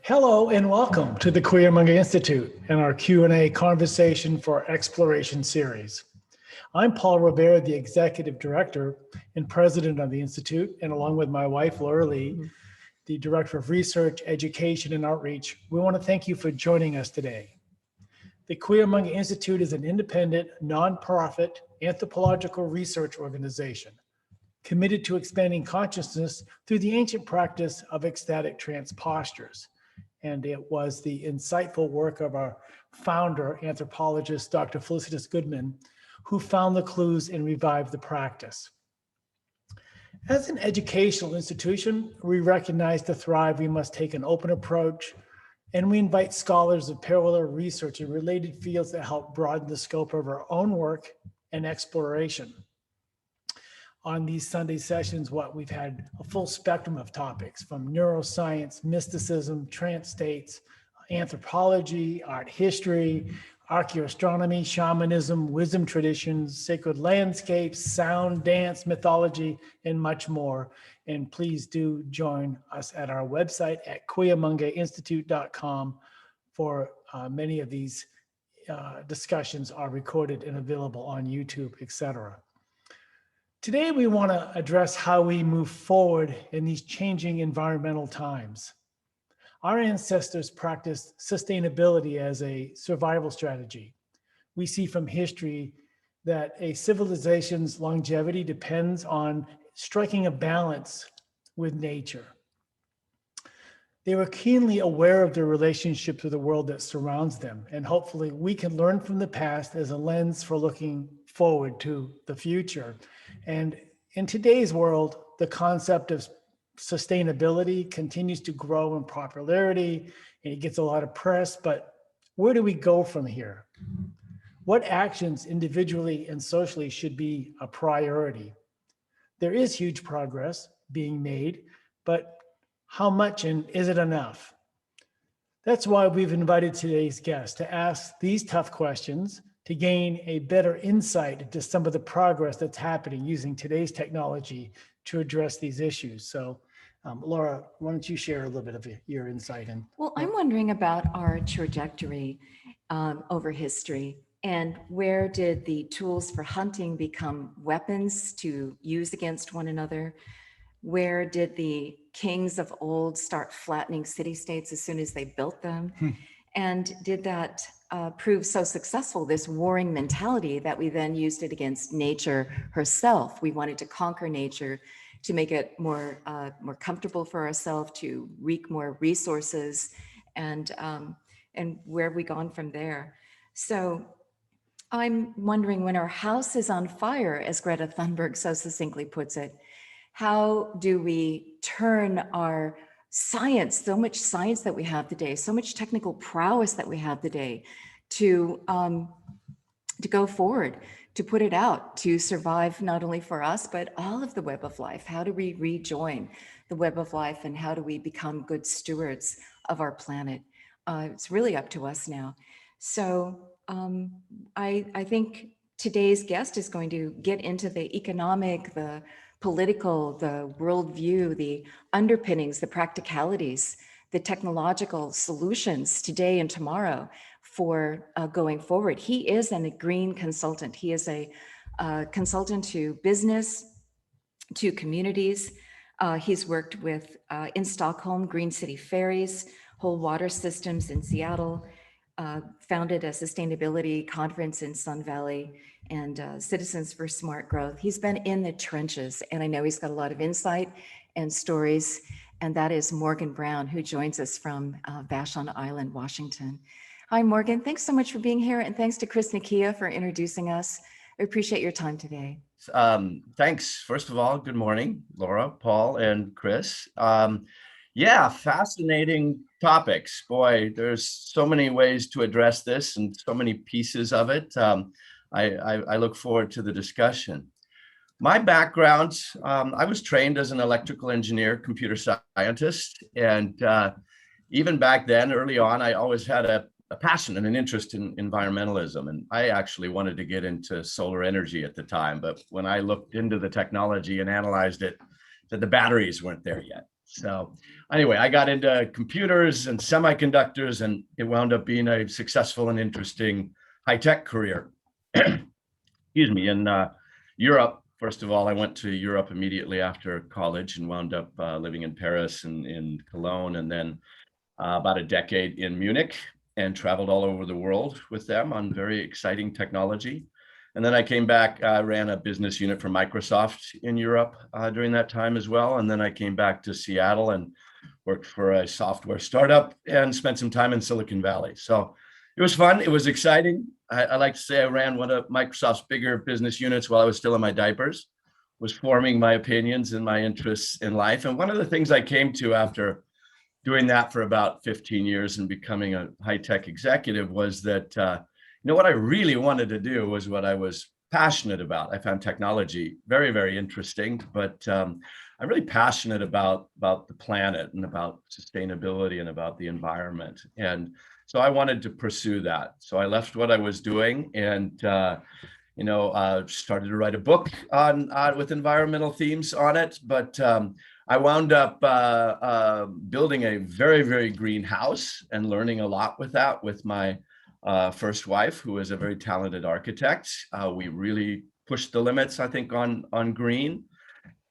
Hello and welcome to the Cuyahoga Institute and our Q&A Conversation for Exploration series. I'm Paul Rivera, the Executive Director and President of the Institute, and along with my wife, Laura Lee, the Director of Research, Education, and Outreach, we want to thank you for joining us today. The Cuyahoga Institute is an independent, nonprofit anthropological research organization committed to expanding consciousness through the ancient practice of ecstatic trance postures. And it was the insightful work of our founder, anthropologist, Dr. Felicitas Goodman, who found the clues and revived the practice. As an educational institution, we recognize to thrive, we must take an open approach, and we invite scholars of parallel research in related fields that help broaden the scope of our own work and exploration. On these Sunday sessions, we've had a full spectrum of topics from neuroscience, mysticism, trance states, anthropology, art history, archaeoastronomy, shamanism, wisdom traditions, sacred landscapes, sound, dance, mythology, and much more. And please do join us at our website at cuyahogainstitute.com for many of these discussions are recorded and available on YouTube, etc. Today, we want to address how we move forward in these changing environmental times. Our ancestors practiced sustainability as a survival strategy. We see from history that a civilization's longevity depends on striking a balance with nature. They were keenly aware of their relationship to the world that surrounds them, and hopefully we can learn from the past as a lens for looking forward to the future. And in today's world, the concept of sustainability continues to grow in popularity, and it gets a lot of press, but where do we go from here? What actions individually and socially should be a priority? There is huge progress being made, but how much, and is it enough? That's why we've invited today's guest to ask these tough questions to gain a better insight into some of the progress that's happening using today's technology to address these issues. So Laura, why don't you share a little bit of your insight? Well, I'm wondering about our trajectory over history, and where did the tools for hunting become weapons to use against one another? Where did the kings of old start flattening city-states as soon as they built them? And did that prove so successful, this warring mentality, that we then used it against nature herself? We wanted to conquer nature to make it more comfortable for ourselves, to wreak more resources, and where have we gone from there? So I'm wondering, when our house is on fire, as Greta Thunberg so succinctly puts it, how do we turn our science, so much science that we have today, so much technical prowess that we have today, to go forward, to put it out, to survive not only for us, but all of the web of life? How do we rejoin the web of life, and how do we become good stewards of our planet? It's really up to us now. So I think today's guest is going to get into the economic, the political, the worldview, the underpinnings, the practicalities, the technological solutions today and tomorrow for going forward. He is a green consultant. He is a consultant to business, to communities. He's worked with, in Stockholm, Green City Ferries, whole water systems in Seattle, founded a sustainability conference in Sun Valley, and Citizens for Smart Growth. He's been in the trenches, and I know he's got a lot of insight and stories, and that is Morgan Brown, who joins us from Vashon Island, Washington. Hi, Morgan. Thanks so much for being here, and thanks to Chris Nakia for introducing us. I appreciate your time today. Thanks. First of all, good morning, Laura, Paul, and Chris. Yeah, fascinating topics. Boy, there's so many ways to address this and so many pieces of it. I look forward to the discussion. My background, I was trained as an electrical engineer, computer scientist, and even back then, early on, I always had a passion and an interest in environmentalism. And I actually wanted to get into solar energy at the time, but when I looked into the technology and analyzed it, that the batteries weren't there yet. So anyway, I got into computers and semiconductors, and it wound up being a successful and interesting high-tech career. Excuse me, in Europe. First of all, I went to Europe immediately after college and wound up living in Paris and in Cologne, and then about a decade in Munich, and traveled all over the world with them on very exciting technology. And then I came back, ran a business unit for Microsoft in Europe during that time as well. And then I came back to Seattle and worked for a software startup and spent some time in Silicon Valley. So it was fun. It was exciting. I like to say I ran one of Microsoft's bigger business units while I was still in my diapers, was forming my opinions and my interests in life. And one of the things I came to after doing that for about 15 years and becoming a high-tech executive was that, what I really wanted to do was what I was passionate about. I found technology very, very interesting, but I'm really passionate about the planet and about sustainability and about the environment. And so I wanted to pursue that. So I left what I was doing and started to write a book on with environmental themes on it. But I wound up building a very, very green house and learning a lot with that with my first wife, who is a very talented architect. We really pushed the limits, I think, on green,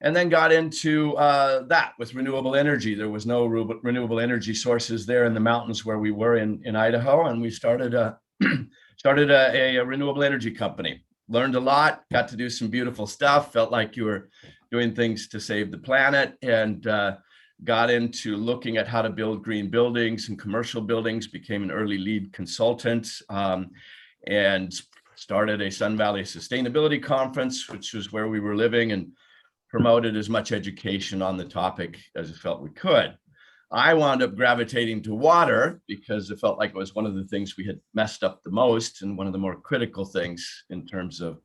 and then got into that with renewable energy. There was no renewable energy sources there in the mountains where we were in Idaho, and we started a renewable energy company. Learned a lot, got to do some beautiful stuff, felt like you were doing things to save the planet, and got into looking at how to build green buildings and commercial buildings, became an early lead consultant, and started a Sun Valley Sustainability Conference, which was where we were living, and promoted as much education on the topic as it felt we could. I wound up gravitating to water because it felt like it was one of the things we had messed up the most and one of the more critical things in terms of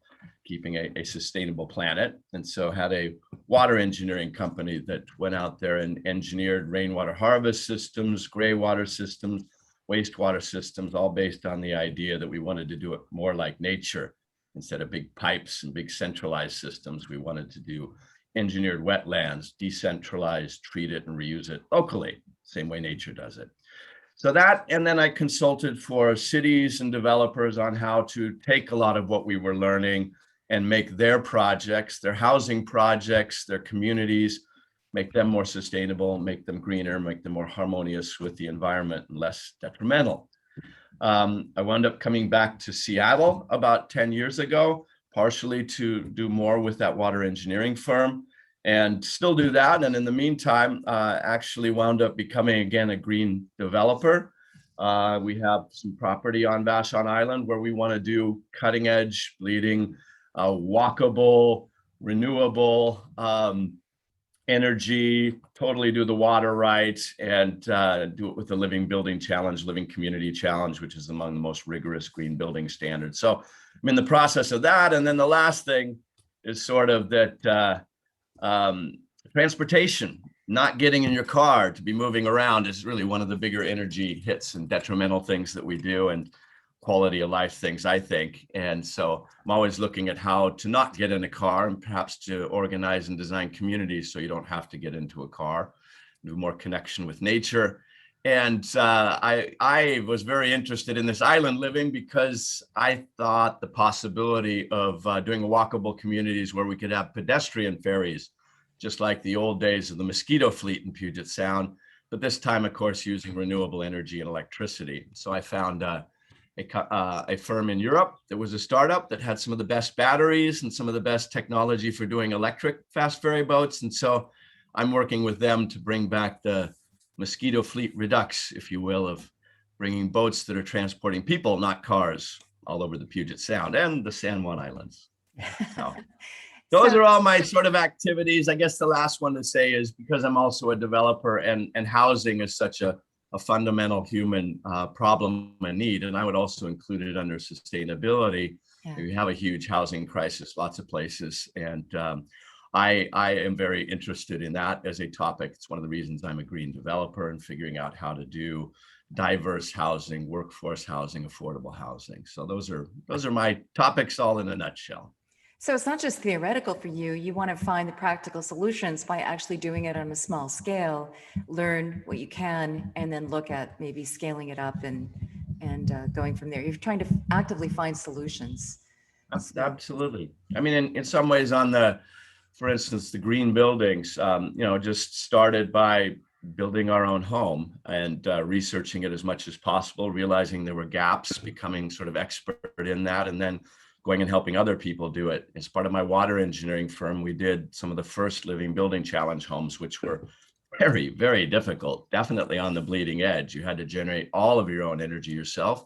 keeping a sustainable planet. And so had a water engineering company that went out there and engineered rainwater harvest systems, gray water systems, wastewater systems, all based on the idea that we wanted to do it more like nature. Instead of big pipes and big centralized systems, we wanted to do engineered wetlands, decentralized, treat it and reuse it locally, same way nature does it. So that, and then I consulted for cities and developers on how to take a lot of what we were learning and make their projects, their housing projects, their communities, make them more sustainable, make them greener, make them more harmonious with the environment and less detrimental. I wound up coming back to Seattle about 10 years ago, partially to do more with that water engineering firm, and still do that. And in the meantime, actually wound up becoming, again, a green developer. We have some property on Vashon Island where we want to do cutting edge, bleeding, walkable, renewable energy, totally do the water right, and do it with the Living Building Challenge, Living Community Challenge, which is among the most rigorous green building standards. So I'm in the process of that. And then the last thing is sort of that transportation, not getting in your car to be moving around is really one of the bigger energy hits and detrimental things that we do, and quality of life things, I think. And so I'm always looking at how to not get in a car and perhaps to organize and design communities so you don't have to get into a car, do more connection with nature. And I was very interested in this island living because I thought the possibility of doing walkable communities where we could have pedestrian ferries, just like the old days of the mosquito fleet in Puget Sound, but this time, of course, using renewable energy and electricity. So I found a firm in Europe that was a startup that had some of the best batteries and some of the best technology for doing electric fast ferry boats. And so I'm working with them to bring back the mosquito fleet redux, if you will, of bringing boats that are transporting people, not cars, all over the Puget Sound and the San Juan Islands. So those are all my sort of activities. I guess the last one to say is because I'm also a developer and housing is such a fundamental human problem and need, and I would also include it under sustainability. Yeah. We have a huge housing crisis, lots of places, and I am very interested in that as a topic. It's one of the reasons I'm a green developer and figuring out how to do diverse housing, workforce housing, affordable housing. So those are my topics all in a nutshell. So it's not just theoretical for you. You want to find the practical solutions by actually doing it on a small scale, learn what you can, and then look at maybe scaling it up and going from there. You're trying to actively find solutions. So, Absolutely. I mean, in some ways for instance, the green buildings, just started by building our own home and researching it as much as possible, realizing there were gaps, becoming sort of expert in that, and then going and helping other people do it. As part of my water engineering firm, we did some of the first living building challenge homes, which were very, very difficult, definitely on the bleeding edge. You had to generate all of your own energy yourself.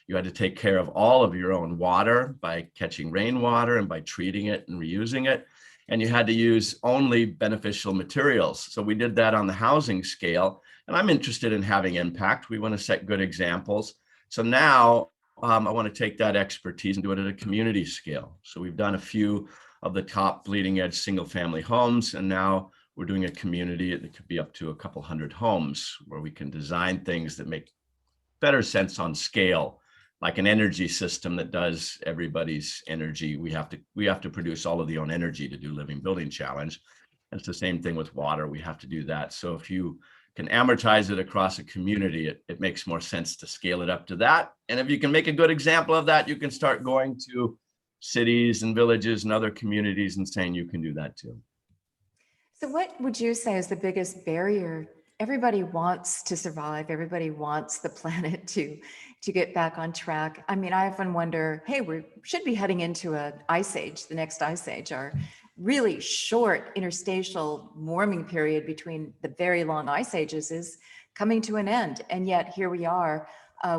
You had to take care of all of your own water by catching rainwater and by treating it and reusing it. And you had to use only beneficial materials. So we did that on the housing scale. And I'm interested in having impact. We want to set good examples. So now I want to take that expertise and do it at a community scale. So we've done a few of the top bleeding edge single family homes. And now we're doing a community that could be up to a couple hundred homes where we can design things that make better sense on scale, like an energy system that does everybody's energy. We have to produce all of the own energy to do living building challenge. And it's the same thing with water. We have to do that. So if you can amortize it across a community, it makes more sense to scale it up to that. And if you can make a good example of that, you can start going to cities and villages and other communities and saying you can do that too. so what would you say is the biggest barrier? Everybody wants to survive. Everybody wants the planet to get back on track. I mean, I often wonder, hey, we should be heading into an ice age, the next ice age, our really short interstitial warming period between the very long ice ages is coming to an end. And yet here we are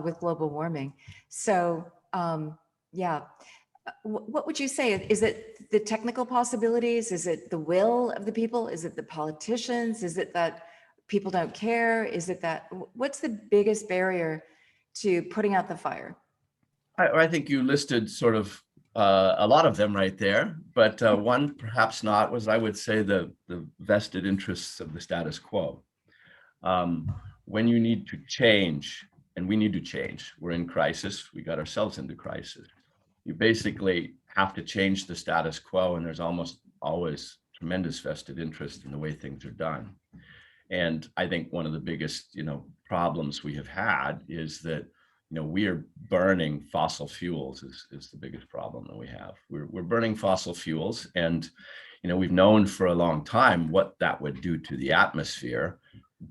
with global warming. So what would you say? Is it the technical possibilities? Is it the will of the people? Is it the politicians? Is it that people don't care? Is it that, what's the biggest barrier to putting out the fire? I think you listed sort of a lot of them right there, but one perhaps not was, I would say, the vested interests of the status quo. When you need to change, and we need to change, we're in crisis, we got ourselves into crisis. You basically have to change the status quo, and there's almost always tremendous vested interest in the way things are done. And I think one of the biggest, problems we have had is that, we are burning fossil fuels is the biggest problem that we have. We're burning fossil fuels, and, we've known for a long time what that would do to the atmosphere,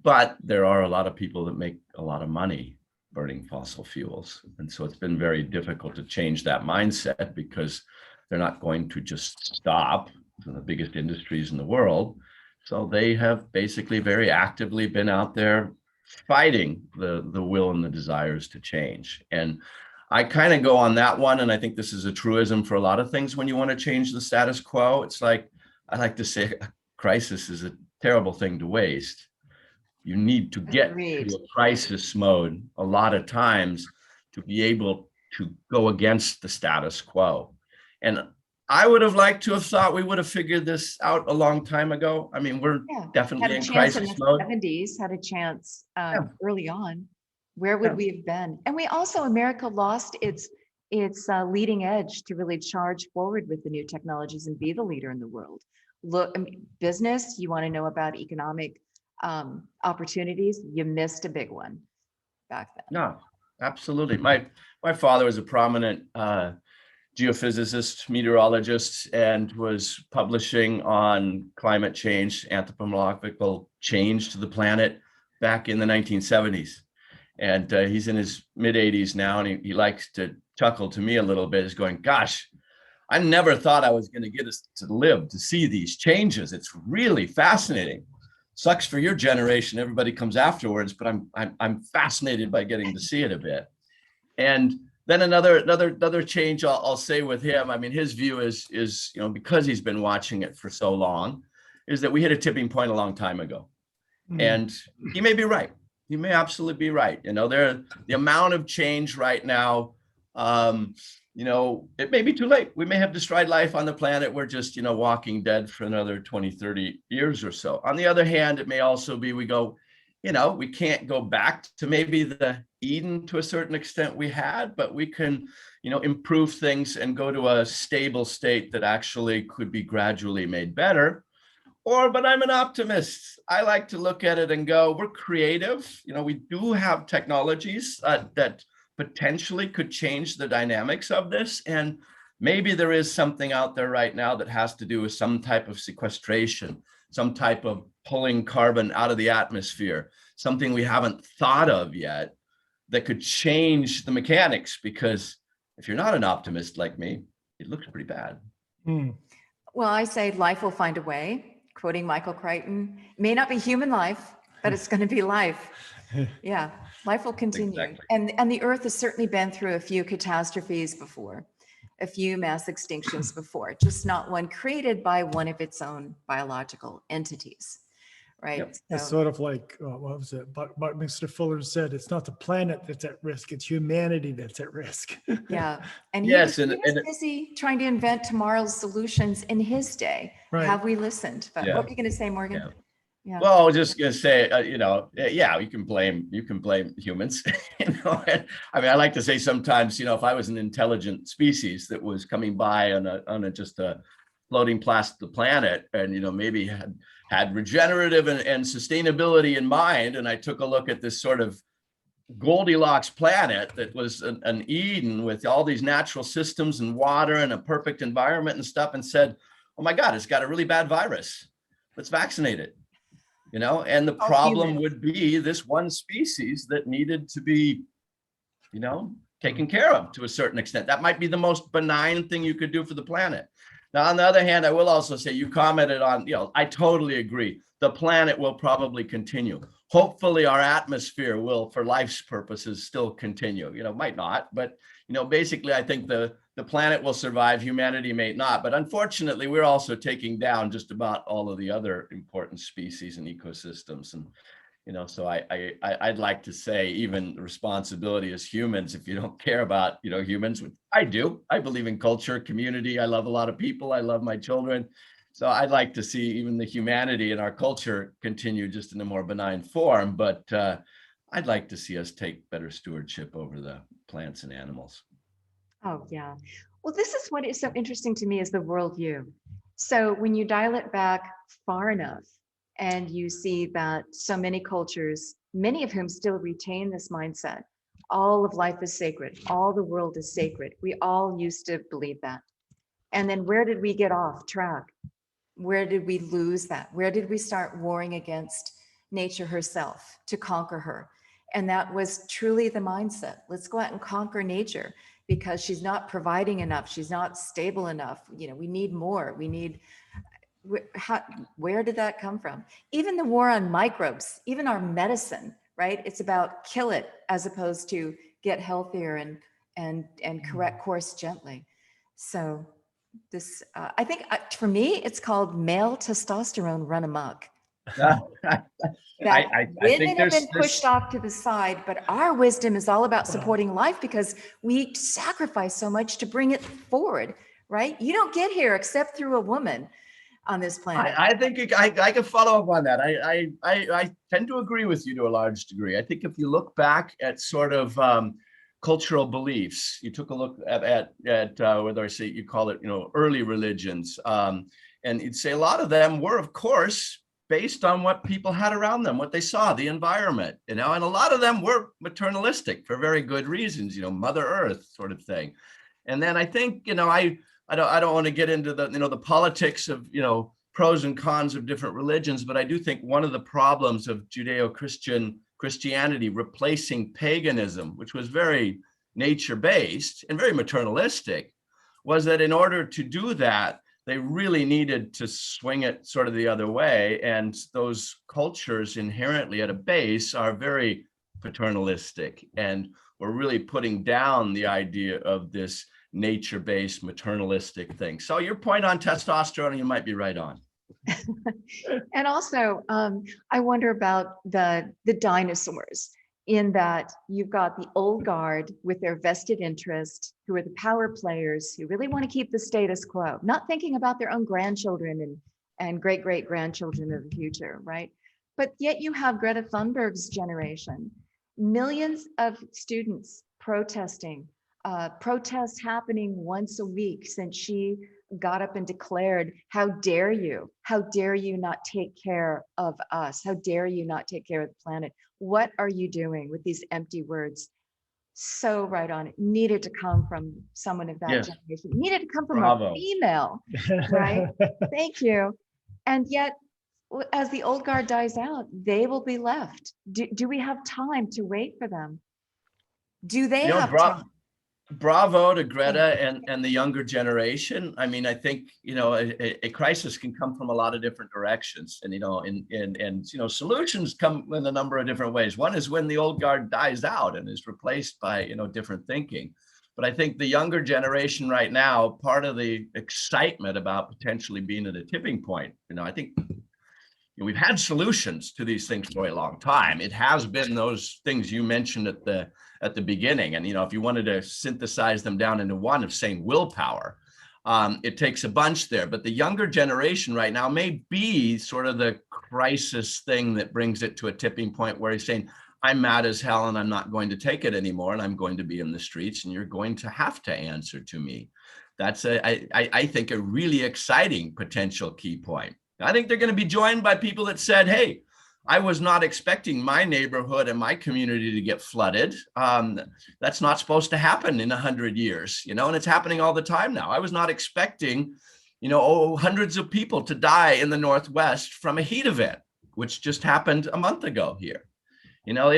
but there are a lot of people that make a lot of money burning fossil fuels. And so it's been very difficult to change that mindset because they're not going to just stop. One of the biggest industries in the world. So they have basically very actively been out there fighting the will and the desires to change. And I kind of go on that one. And I think this is a truism for a lot of things. When you want to change the status quo, it's like, I like to say a crisis is a terrible thing to waste. You need to get Agreed. to a crisis mode a lot of times to be able to go against the status quo. And I would have liked to have thought we would have figured this out a long time ago. I mean, we're definitely in crisis mode. Had a chance in the 70s, had a chance early on. Where would we have been? And we also, America lost its leading edge to really charge forward with the new technologies and be the leader in the world. Look, business, you want to know about economic opportunities, you missed a big one back then. No, absolutely. My father was a prominent geophysicist, meteorologist, and was publishing on climate change, anthropological change to the planet back in the 1970s. And he's in his mid 80s now, and he likes to chuckle to me a little bit. He's going, gosh, I never thought I was going to get us to live to see these changes. It's really fascinating. Sucks for your generation. Everybody comes afterwards, but I'm fascinated by getting to see it a bit. And then another change I'll say with him, I mean, his view is because he's been watching it for so long, is that we hit a tipping point a long time ago. And he may be right. He may absolutely be right. The amount of change right now, it may be too late. We may have destroyed life on the planet. We're just, walking dead for another 20, 30 years or so. On the other hand, it may also be we go, we can't go back to maybe the Eden to a certain extent we had, but we can, improve things and go to a stable state that actually could be gradually made better. But I'm an optimist. I like to look at it and go, we're creative. We do have technologies that potentially could change the dynamics of this. And maybe there is something out there right now that has to do with some type of sequestration, some type of pulling carbon out of the atmosphere, something we haven't thought of yet that could change the mechanics. Because if you're not an optimist like me, it looks pretty bad. Well, I say life will find a way, quoting Michael Crichton. It may not be human life, but it's going to be life. Yeah, life will continue. Exactly. And the Earth has certainly been through a few catastrophes before, a few mass extinctions before, just not one created by one of its own biological entities, right? Yep. It's sort of like, what was it? Buckminster Fuller said, it's not the planet that's at risk, it's humanity that's at risk. Yeah. And Yes, he was busy trying to invent tomorrow's solutions in his day. Right. Have we listened? But Yeah. what were you going to say, Morgan? Yeah. Yeah. Well, I was just going to say, yeah, you can blame humans. I mean, I like to say sometimes, if I was an intelligent species that was coming by on just a floating plastic planet, and maybe had regenerative and sustainability in mind, and I took a look at this sort of Goldilocks planet that was an Eden with all these natural systems and water and a perfect environment and stuff, and said, "Oh my God, it's got a really bad virus. Let's vaccinate it." And the problem would be this one species that needed to be, taken care of to a certain extent. That might be the most benign thing you could do for the planet. Now, on the other hand, I will also say, you commented on, I totally agree. The planet will probably continue. Hopefully our atmosphere will, for life's purposes, still continue. Might not, but, basically I think the planet will survive, humanity may not. But unfortunately, we're also taking down just about all of the other important species and ecosystems. And, so I'd like to say, even responsibility as humans, if you don't care about, humans, which I do. I believe in culture, community. I love a lot of people. I love my children. So I'd like to see even the humanity in our culture continue just in a more benign form. But I'd like to see us take better stewardship over the plants and animals. Oh, yeah. Well, this is what is so interesting to me is the worldview. So when you dial it back far enough and you see that so many cultures, many of whom still retain this mindset, all of life is sacred, all the world is sacred. We all used to believe that. And then where did we get off track? Where did we lose that? Where did we start warring against nature herself to conquer her? And that was truly the mindset. Let's go out and conquer nature because she's not providing enough. She's not stable enough. We need more. Where did that come from? Even the war on microbes, even our medicine, right? It's about kill it as opposed to get healthier and correct course gently. So this, I think for me, it's called male testosterone run amok. Women have been pushed off to the side, but our wisdom is all about supporting life because we sacrifice so much to bring it forward, right? You don't get here except through a woman on this planet. I think I can follow up on that. I tend to agree with you to a large degree. I think if you look back at sort of cultural beliefs, you took a look at whether I say you call it, early religions, and you'd say a lot of them were, of course, based on what people had around them, what they saw, the environment, and a lot of them were maternalistic for very good reasons, Mother Earth sort of thing. And then I think, I don't want to get into the, the politics of, pros and cons of different religions, but I do think one of the problems of Christianity replacing paganism, which was very nature-based and very maternalistic, was that in order to do that, they really needed to swing it sort of the other way. And those cultures inherently at a base are very paternalistic. And we're really putting down the idea of this nature-based maternalistic thing. So your point on testosterone, you might be right on. And also, I wonder about the dinosaurs, in that you've got the old guard with their vested interest, who are the power players, who really want to keep the status quo, not thinking about their own grandchildren and great-great-grandchildren of the future, right? But yet you have Greta Thunberg's generation, millions of students protesting, protests happening once a week since she got up and declared, how dare you not take care of us? How dare you not take care of the planet? What are you doing with these empty words? So right on. It needed to come from someone of that Yes. generation. It needed to come from Bravo. a female, right? Thank you. And yet, as the old guard dies out, they will be left. Do we have time to wait for them? Do they You know, have time? bravo to Greta and the younger generation. I mean, I think, you know, a crisis can come from a lot of different directions, and, you know, and you know, solutions come in a number of different ways. One is when the old guard dies out and is replaced by, you know, different thinking. But I think the younger generation right now, part of the excitement about potentially being at a tipping point, you know, I think we've had solutions to these things for a long time. It has been those things you mentioned at the beginning. And, you know, if you wanted to synthesize them down into one of saying willpower, it takes a bunch there. But the younger generation right now may be sort of the crisis thing that brings it to a tipping point where he's saying, I'm mad as hell and I'm not going to take it anymore. And I'm going to be in the streets and you're going to have to answer to me. That's, I think, a really exciting potential key point. I think they're going to be joined by people that said, hey, I was not expecting my neighborhood and my community to get flooded. That's not supposed to happen in 100 years, you know, and it's happening all the time now. I was not expecting, you know, hundreds of people to die in the Northwest from a heat event, which just happened a month ago here. You know,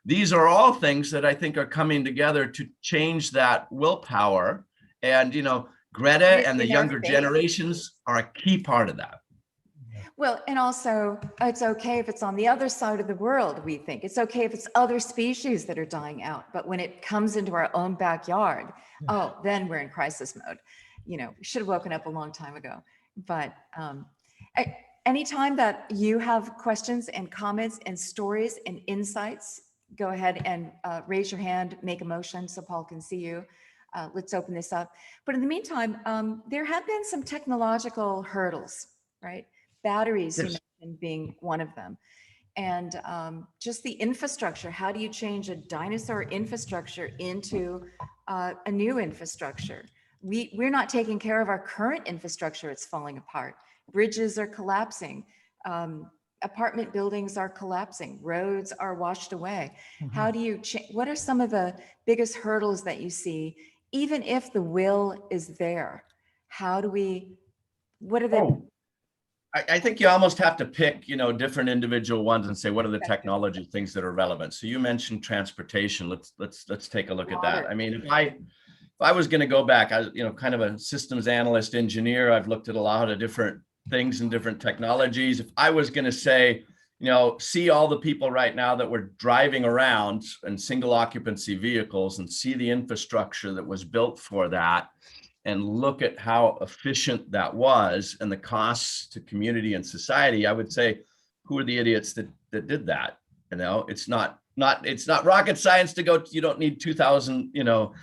these are all things that I think are coming together to change that willpower. And, you know, Greta and the younger generations are a key part of that. Well, and also it's okay if it's on the other side of the world, we think. It's okay if it's other species that are dying out. But when it comes into our own backyard, oh, then we're in crisis mode. You know, we should have woken up a long time ago. But anytime that you have questions and comments and stories and insights, go ahead and raise your hand, make a motion so Paul can see you. Let's open this up. But in the meantime, there have been some technological hurdles, right? Batteries, yes, you mentioned being one of them. And just the infrastructure, how do you change a dinosaur infrastructure into a new infrastructure? We're not taking care of our current infrastructure, it's falling apart. Bridges are collapsing. Apartment buildings are collapsing. Roads are washed away. Mm-hmm. How do you what are some of the biggest hurdles that you see, even if the will is there? How do we, what are the... I think you almost have to pick, you know, different individual ones and say, what are the technology things that are relevant? So you mentioned transportation. Let's take a look at that. I mean, if I was going to go back, I, you know, kind of a systems analyst engineer, I've looked at a lot of different things and different technologies. If I was going to say, you know, see all the people right now that were driving around in single occupancy vehicles and see the infrastructure that was built for that, and look at how efficient that was and the costs to community and society, I would say, who are the idiots that did that? You know, it's not rocket science to go, you don't need 2,000, you know,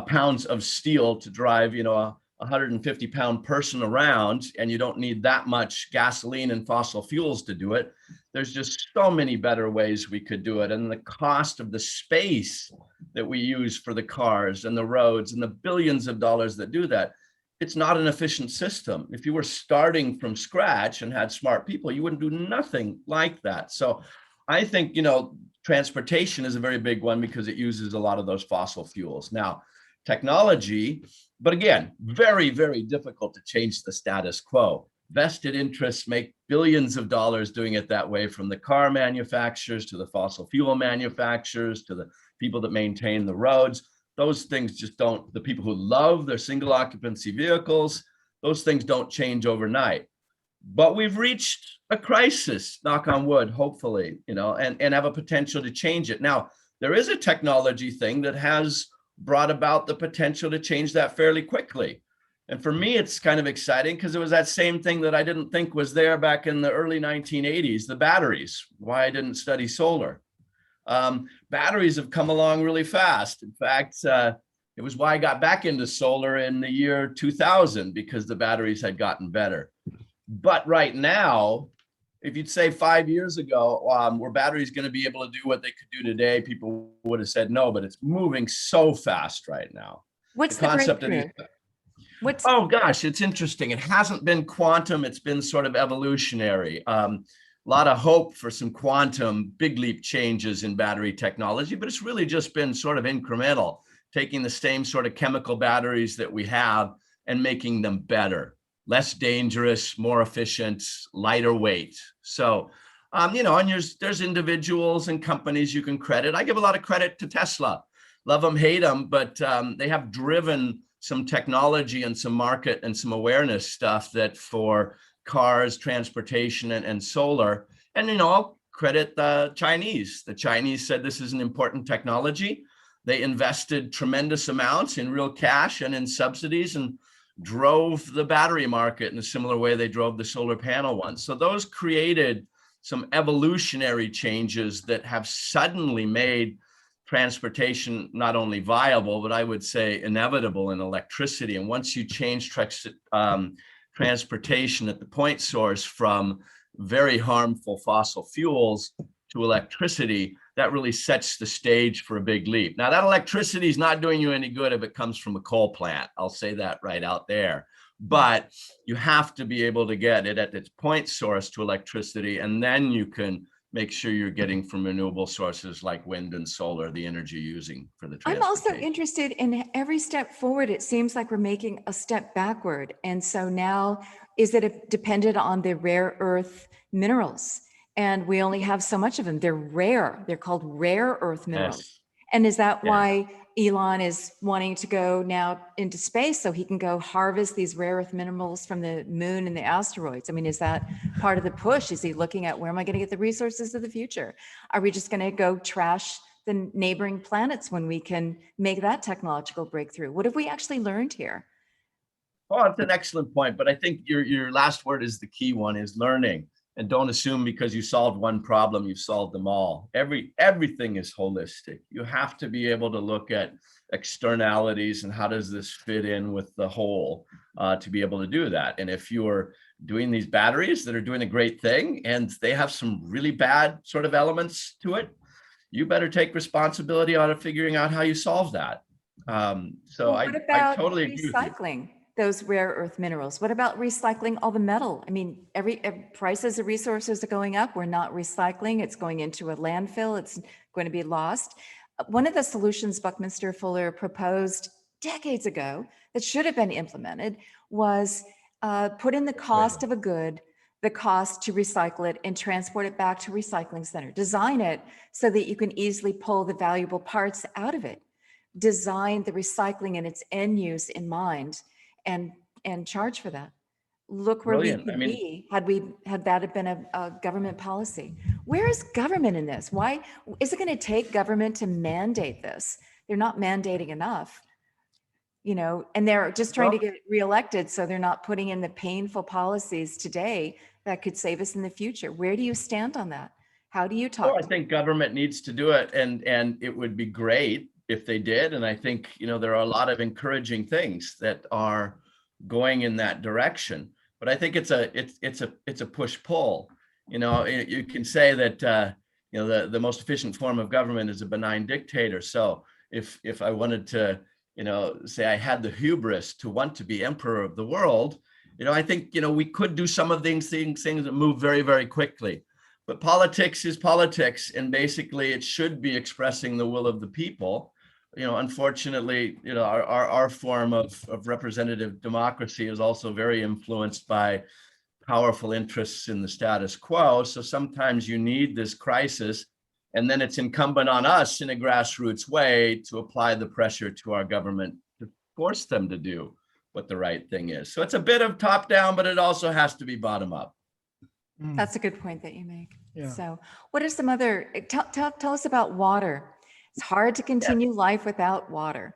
pounds of steel to drive, you know, a 150-pound person around, and you don't need that much gasoline and fossil fuels to do it. There's just so many better ways we could do it. And the cost of the space that we use for the cars and the roads and the billions of dollars that do that, it's not an efficient system. If you were starting from scratch and had smart people, you wouldn't do nothing like that. So I think, you know, transportation is a very big one because it uses a lot of those fossil fuels. Now, technology, but again, very, very difficult to change the status quo. Vested interests make billions of dollars doing it that way, from the car manufacturers to the fossil fuel manufacturers to the people that maintain the roads. Those things just don't, the people who love their single occupancy vehicles, those things don't change overnight. But we've reached a crisis, knock on wood, hopefully, you know, and have a potential to change it. Now, there is a technology thing that has brought about the potential to change that fairly quickly. And for me, it's kind of exciting because it was that same thing that I didn't think was there back in the early 1980s, the batteries, why I didn't study solar. Batteries have come along really fast. In fact, it was why I got back into solar in the year 2000, because the batteries had gotten better. But right now, if you'd say 5 years ago, were batteries going to be able to do what they could do today, people would have said no, but it's moving so fast right now. What's the concept of these, breakthrough? oh gosh, it's interesting. It hasn't been quantum, it's been sort of evolutionary. A lot of hope for some quantum big leap changes in battery technology, but it's really just been sort of incremental, taking the same sort of chemical batteries that we have and making them better, less dangerous, more efficient, lighter weight. So, you know, and there's individuals and companies you can credit. I give a lot of credit to Tesla. Love them, hate them, but they have driven some technology and some market and some awareness stuff that for cars, transportation, and solar. And, you know, I'll credit the Chinese. The Chinese said this is an important technology. They invested tremendous amounts in real cash and in subsidies and drove the battery market in a similar way they drove the solar panel one. So those created some evolutionary changes that have suddenly made transportation not only viable, but I would say inevitable in electricity. And once you change transportation at the point source from very harmful fossil fuels to electricity, that really sets the stage for a big leap. Now, that electricity is not doing you any good if it comes from a coal plant. I'll say that right out there. But you have to be able to get it at its point source to electricity, and then you can make sure you're getting from renewable sources like wind and solar, the energy you're using for the transportation. I'm also interested in every step forward. It seems like we're making a step backward. And so now, is it dependent on the rare earth minerals? And we only have so much of them. They're rare. They're called rare earth minerals. Yes. And is that why Elon is wanting to go now into space so he can go harvest these rare earth minerals from the moon and the asteroids? I mean, is that part of the push? Is he looking at where am I going to get the resources of the future? Are we just going to go trash the neighboring planets when we can make that technological breakthrough? What have we actually learned here? Well, it's an excellent point, but I think your last word is the key one, is learning. And don't assume because you solved one problem, you've solved them all. Everything is holistic. You have to be able to look at externalities and how does this fit in with the whole to be able to do that. And if you're doing these batteries that are doing a great thing and they have some really bad sort of elements to it, you better take responsibility on figuring out how you solve that. So Well, what about I totally agree with you. recycling those rare earth minerals? What about recycling all the metal? I mean, every prices of resources are going up. We're not recycling. It's going into a landfill. It's going to be lost. One of the solutions Buckminster Fuller proposed decades ago that should have been implemented was put in the cost of a good, the cost to recycle it and transport it back to a recycling center. Design it so that you can easily pull the valuable parts out of it. Design the recycling and its end use in mind, and charge for that. Look where Brilliant. we could be had that have been a government policy. Where is government in this? Why is it going to take government to mandate this? They're not mandating enough, you know, and they're just trying to get reelected, so they're not putting in the painful policies today that could save us in the future. Where do you stand on that? How do you talk? Well, I think government needs to do it, and it would be great if they did. And I think, you know, there are a lot of encouraging things that are going in that direction. But I think it's a push-pull. You know, you can say that you know, the most efficient form of government is a benign dictator. So if I wanted to, you know, say I had the hubris to want to be emperor of the world, you know, I think, you know, we could do some of these things that move very, very quickly. But politics is politics, and basically it should be expressing the will of the people. You know, unfortunately, you know, our form of representative democracy is also very influenced by powerful interests in the status quo. So sometimes you need this crisis, and then it's incumbent on us in a grassroots way to apply the pressure to our government to force them to do what the right thing is. So it's a bit of top down, but it also has to be bottom up. That's a good point that you make. Yeah. So what are some other, tell us about water. It's hard to continue life without water.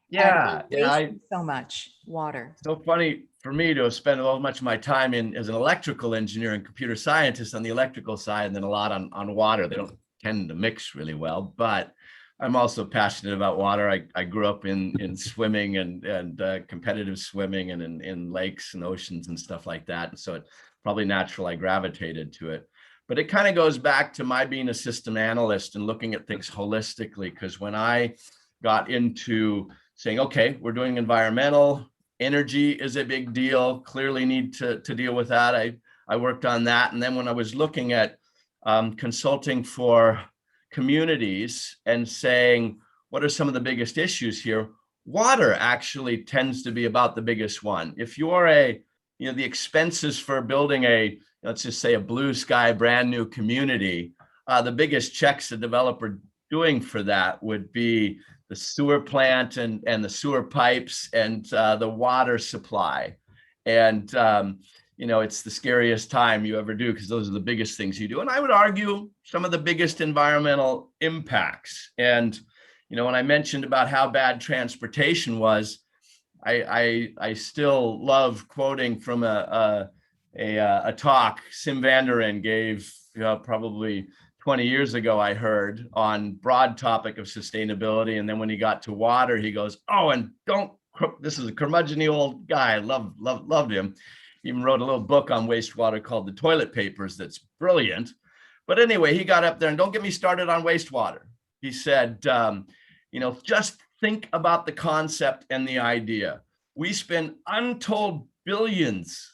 Yeah, And we're wasting so much water. So funny for me to have spent so much of my time as an electrical engineer and computer scientist on the electrical side, and then a lot on water. They don't tend to mix really well, but I'm also passionate about water. I grew up in swimming and competitive swimming and in lakes and oceans and stuff like that. And so it's probably natural I gravitated to it. But it kind of goes back to my being a system analyst and looking at things holistically. Because when I got into saying, okay, we're doing environmental, energy is a big deal, clearly need to deal with that. I worked on that. And then when I was looking at consulting for communities and saying, what are some of the biggest issues here? Water actually tends to be about the biggest one. If you're the expenses for building let's just say a blue sky brand new community, the biggest checks a developer doing for that would be the sewer plant and the sewer pipes and the water supply. And it's the scariest time you ever do because those are the biggest things you do. And I would argue some of the biggest environmental impacts. And, when I mentioned about how bad transportation was, I still love quoting from a talk Sim Vanderen gave probably 20 years ago, I heard, on broad topic of sustainability. And then when he got to water, he goes, oh, and this is a curmudgeon-y old guy. I loved him. He even wrote a little book on wastewater called The Toilet Papers that's brilliant. But anyway, he got up there, and don't get me started on wastewater. He said, just think about the concept and the idea. We spend untold billions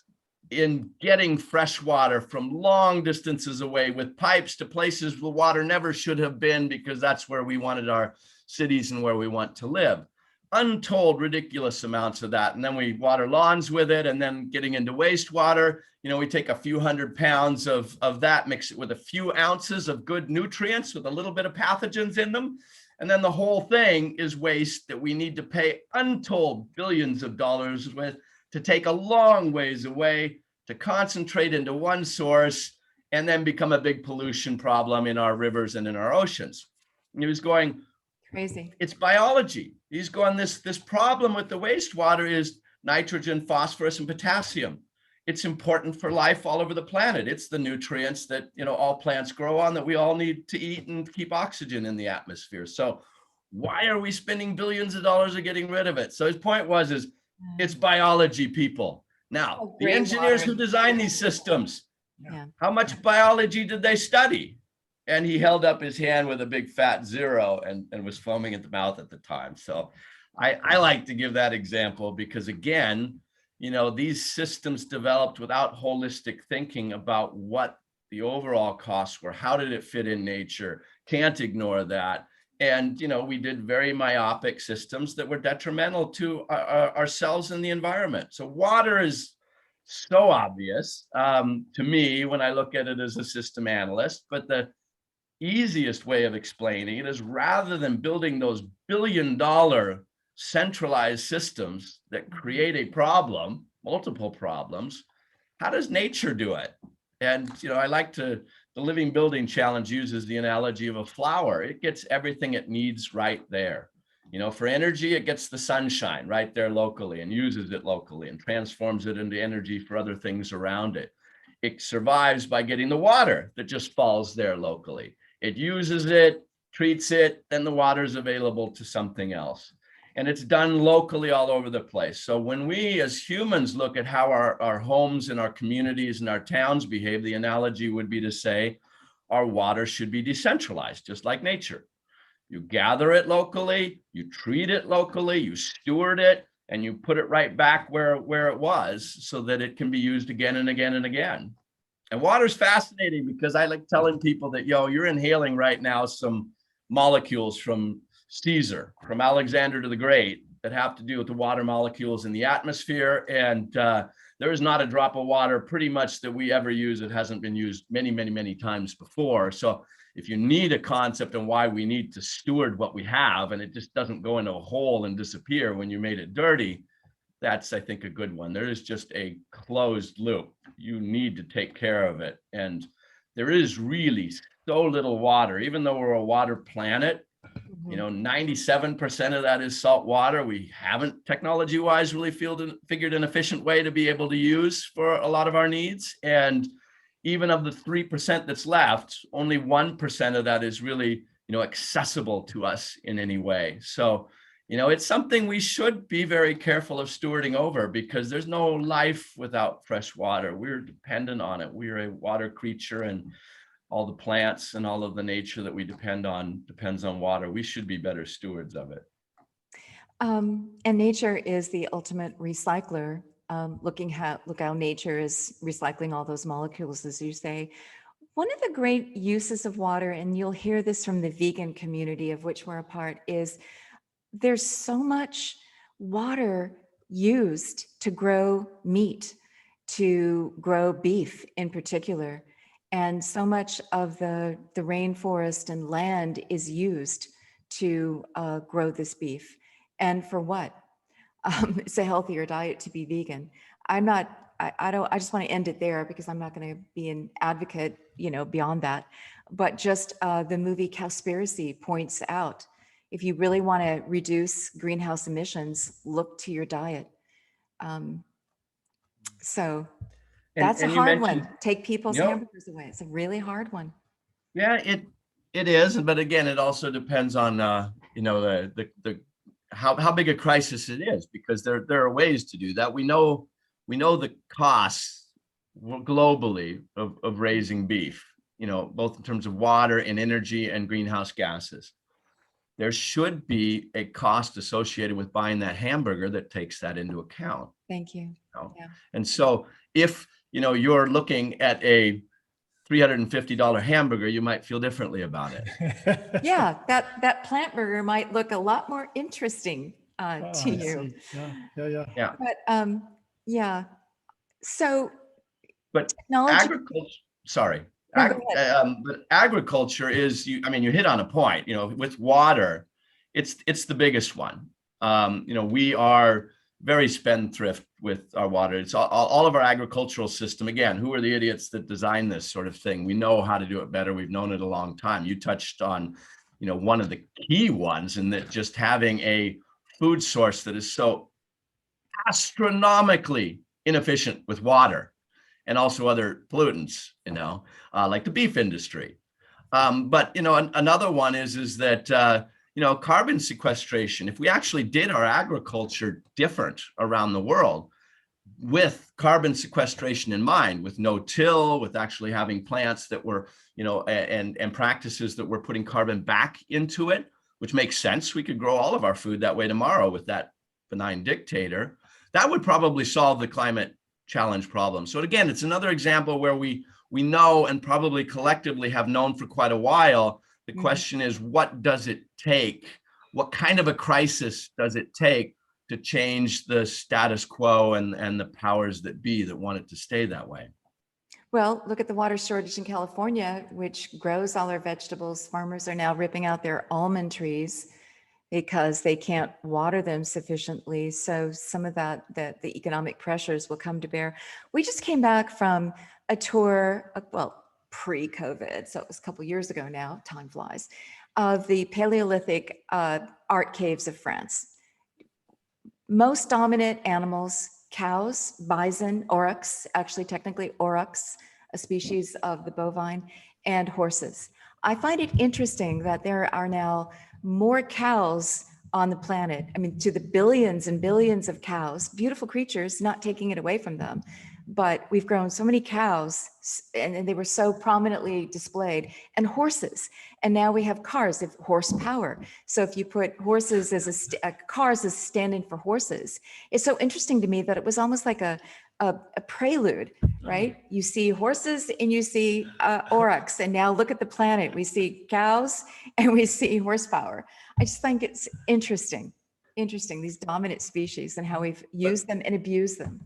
in getting fresh water from long distances away with pipes to places where water never should have been because that's where we wanted our cities and where we want to live. Untold ridiculous amounts of that. And then we water lawns with it. And then getting into wastewater, we take a few 100 pounds of that, mix it with a few ounces of good nutrients with a little bit of pathogens in them. And then the whole thing is waste that we need to pay untold billions of dollars with to take a long ways away, to concentrate into one source, and then become a big pollution problem in our rivers and in our oceans. And he was going, crazy. It's biology. He's going, this problem with the wastewater is nitrogen, phosphorus, and potassium. It's important for life all over the planet. It's the nutrients that all plants grow on, that we all need to eat and keep oxygen in the atmosphere. So why are we spending billions of dollars on getting rid of it? So his point is it's biology, people. Now, the engineers who designed these systems, how much biology did they study? And he held up his hand with a big fat zero and was foaming at the mouth at the time. So I like to give that example because, again, these systems developed without holistic thinking about what the overall costs were. How did it fit in nature? Can't ignore that. And, we did very myopic systems that were detrimental to ourselves and the environment. So water is so obvious to me when I look at it as a system analyst, but the easiest way of explaining it is rather than building those billion-dollar centralized systems that create a problem, multiple problems, how does nature do it? And, I like the Living Building Challenge uses the analogy of a flower. It gets everything it needs right there. For energy, it gets the sunshine right there locally and uses it locally and transforms it into energy for other things around it. It survives by getting the water that just falls there locally. It uses it, treats it, then the water is available to something else. And it's done locally all over the place. So when we as humans look at how our homes and our communities and our towns behave, the analogy would be to say our water should be decentralized, just like nature. You gather it locally, you treat it locally, you steward it, and you put it right back where it was so that it can be used again and again and again. And water's fascinating because I like telling people that, you're inhaling right now some molecules from Caesar, from Alexander the Great, that have to do with the water molecules in the atmosphere. And there is not a drop of water pretty much that we ever use that hasn't been used many, many, many times before. So if you need a concept on why we need to steward what we have, and it just doesn't go into a hole and disappear when you made it dirty, that's, I think, a good one. There is just a closed loop. You need to take care of it. And there is really so little water, even though we're a water planet. 97% of that is salt water. We haven't technology-wise really figured an efficient way to be able to use for a lot of our needs. And even of the 3% that's left, only 1% of that is really accessible to us in any way. So, it's something we should be very careful of stewarding over, because there's no life without fresh water. We're dependent on it. We're a water creature, and all the plants and all of the nature that we depend on depends on water. We should be better stewards of it. And nature is the ultimate recycler. Look how nature is recycling all those molecules, as you say. One of the great uses of water, and you'll hear this from the vegan community of which we're a part, is there's so much water used to grow meat, to grow beef in particular. And so much of the rainforest and land is used to grow this beef. And for what? It's a healthier diet to be vegan. I just want to end it there, because I'm not going to be an advocate, beyond that. But just the movie Cowspiracy points out, if you really want to reduce greenhouse emissions, look to your diet. So that's a hard one. Take people's hamburgers away. It's a really hard one. Yeah, it is. But again, it also depends on, how big a crisis it is, because there are ways to do that. We know the costs globally of raising beef, both in terms of water and energy and greenhouse gases. There should be a cost associated with buying that hamburger that takes that into account. Thank you. Yeah. And so if, you're looking at a $350 hamburger, you might feel differently about it. Yeah, that plant burger might look a lot more interesting to you. Yeah. But yeah. So, but technology. Agriculture. Sorry. No, go ahead. But agriculture is, you hit on a point. With water, it's the biggest one. We are very spendthrift with our water. It's all of our agricultural system. Again, who are the idiots that designed this sort of thing? We know how to do it better. We've known it a long time. You touched on, one of the key ones, and that just having a food source that is so astronomically inefficient with water and also other pollutants, like the beef industry. But, another one is that, carbon sequestration. If we actually did our agriculture different around the world with carbon sequestration in mind, with no-till, with actually having plants that were, and practices that were putting carbon back into it, which makes sense. We could grow all of our food that way tomorrow with that benign dictator. That would probably solve the climate challenge problem. So again, it's another example where we know, and probably collectively have known for quite a while. The question is, what does it take? What kind of a crisis does it take to change the status quo and the powers that be that want it to stay that way? Well, look at the water shortage in California, which grows all our vegetables. Farmers are now ripping out their almond trees because they can't water them sufficiently. So some of the economic pressures will come to bear. We just came back from a tour, pre-COVID, so it was a couple years ago now, time flies, of the Paleolithic art caves of France. Most dominant animals, cows, bison, aurochs, actually technically aurochs, a species of the bovine, and horses. I find it interesting that there are now more cows on the planet. I mean, to the billions and billions of cows, beautiful creatures, not taking it away from them. But we've grown so many cows, and they were so prominently displayed, and horses. And now we have cars of horsepower. So if you put horses as cars as standing for horses, it's so interesting to me that it was almost like a prelude, right? You see horses and you see aurochs, and now look at the planet. We see cows and we see horsepower. I just think it's interesting, these dominant species and how we've used them and abused them.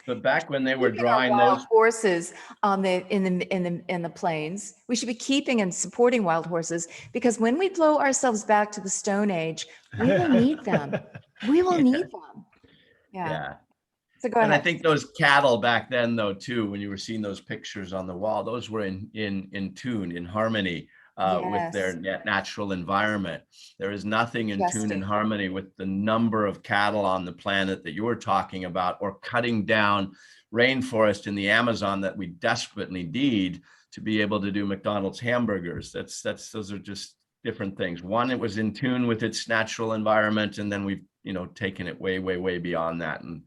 But back when they were drawing those horses in the plains, we should be keeping and supporting wild horses, because when we blow ourselves back to the Stone Age, we will need them. We will need them. Yeah. So go ahead. And I think those cattle back then, though, too, when you were seeing those pictures on the wall, those were in tune, in harmony with their natural environment. There is nothing in tune and harmony with the number of cattle on the planet that you were talking about, or cutting down rainforest in the Amazon that we desperately need to be able to do McDonald's hamburgers. Those are just different things. One, it was in tune with its natural environment, and then we've, taken it way, way, way beyond that. And,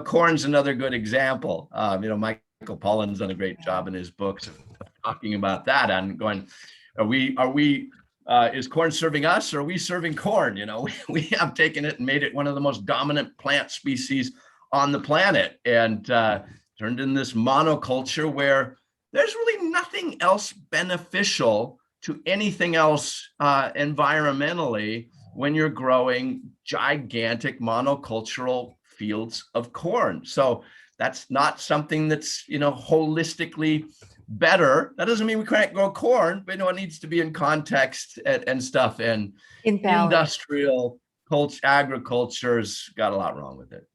corn's another good example. Michael Pollan's done a great job in his books of talking about that and going, is corn serving us, or are we serving corn? We have taken it and made it one of the most dominant plant species on the planet, and turned in this monoculture where there's really nothing else beneficial to anything else environmentally when you're growing gigantic monocultural fields of corn. So that's not something that's, holistically better. That doesn't mean we can't grow corn, but it needs to be in context and stuff. And In balance. Industrial agriculture's got a lot wrong with it.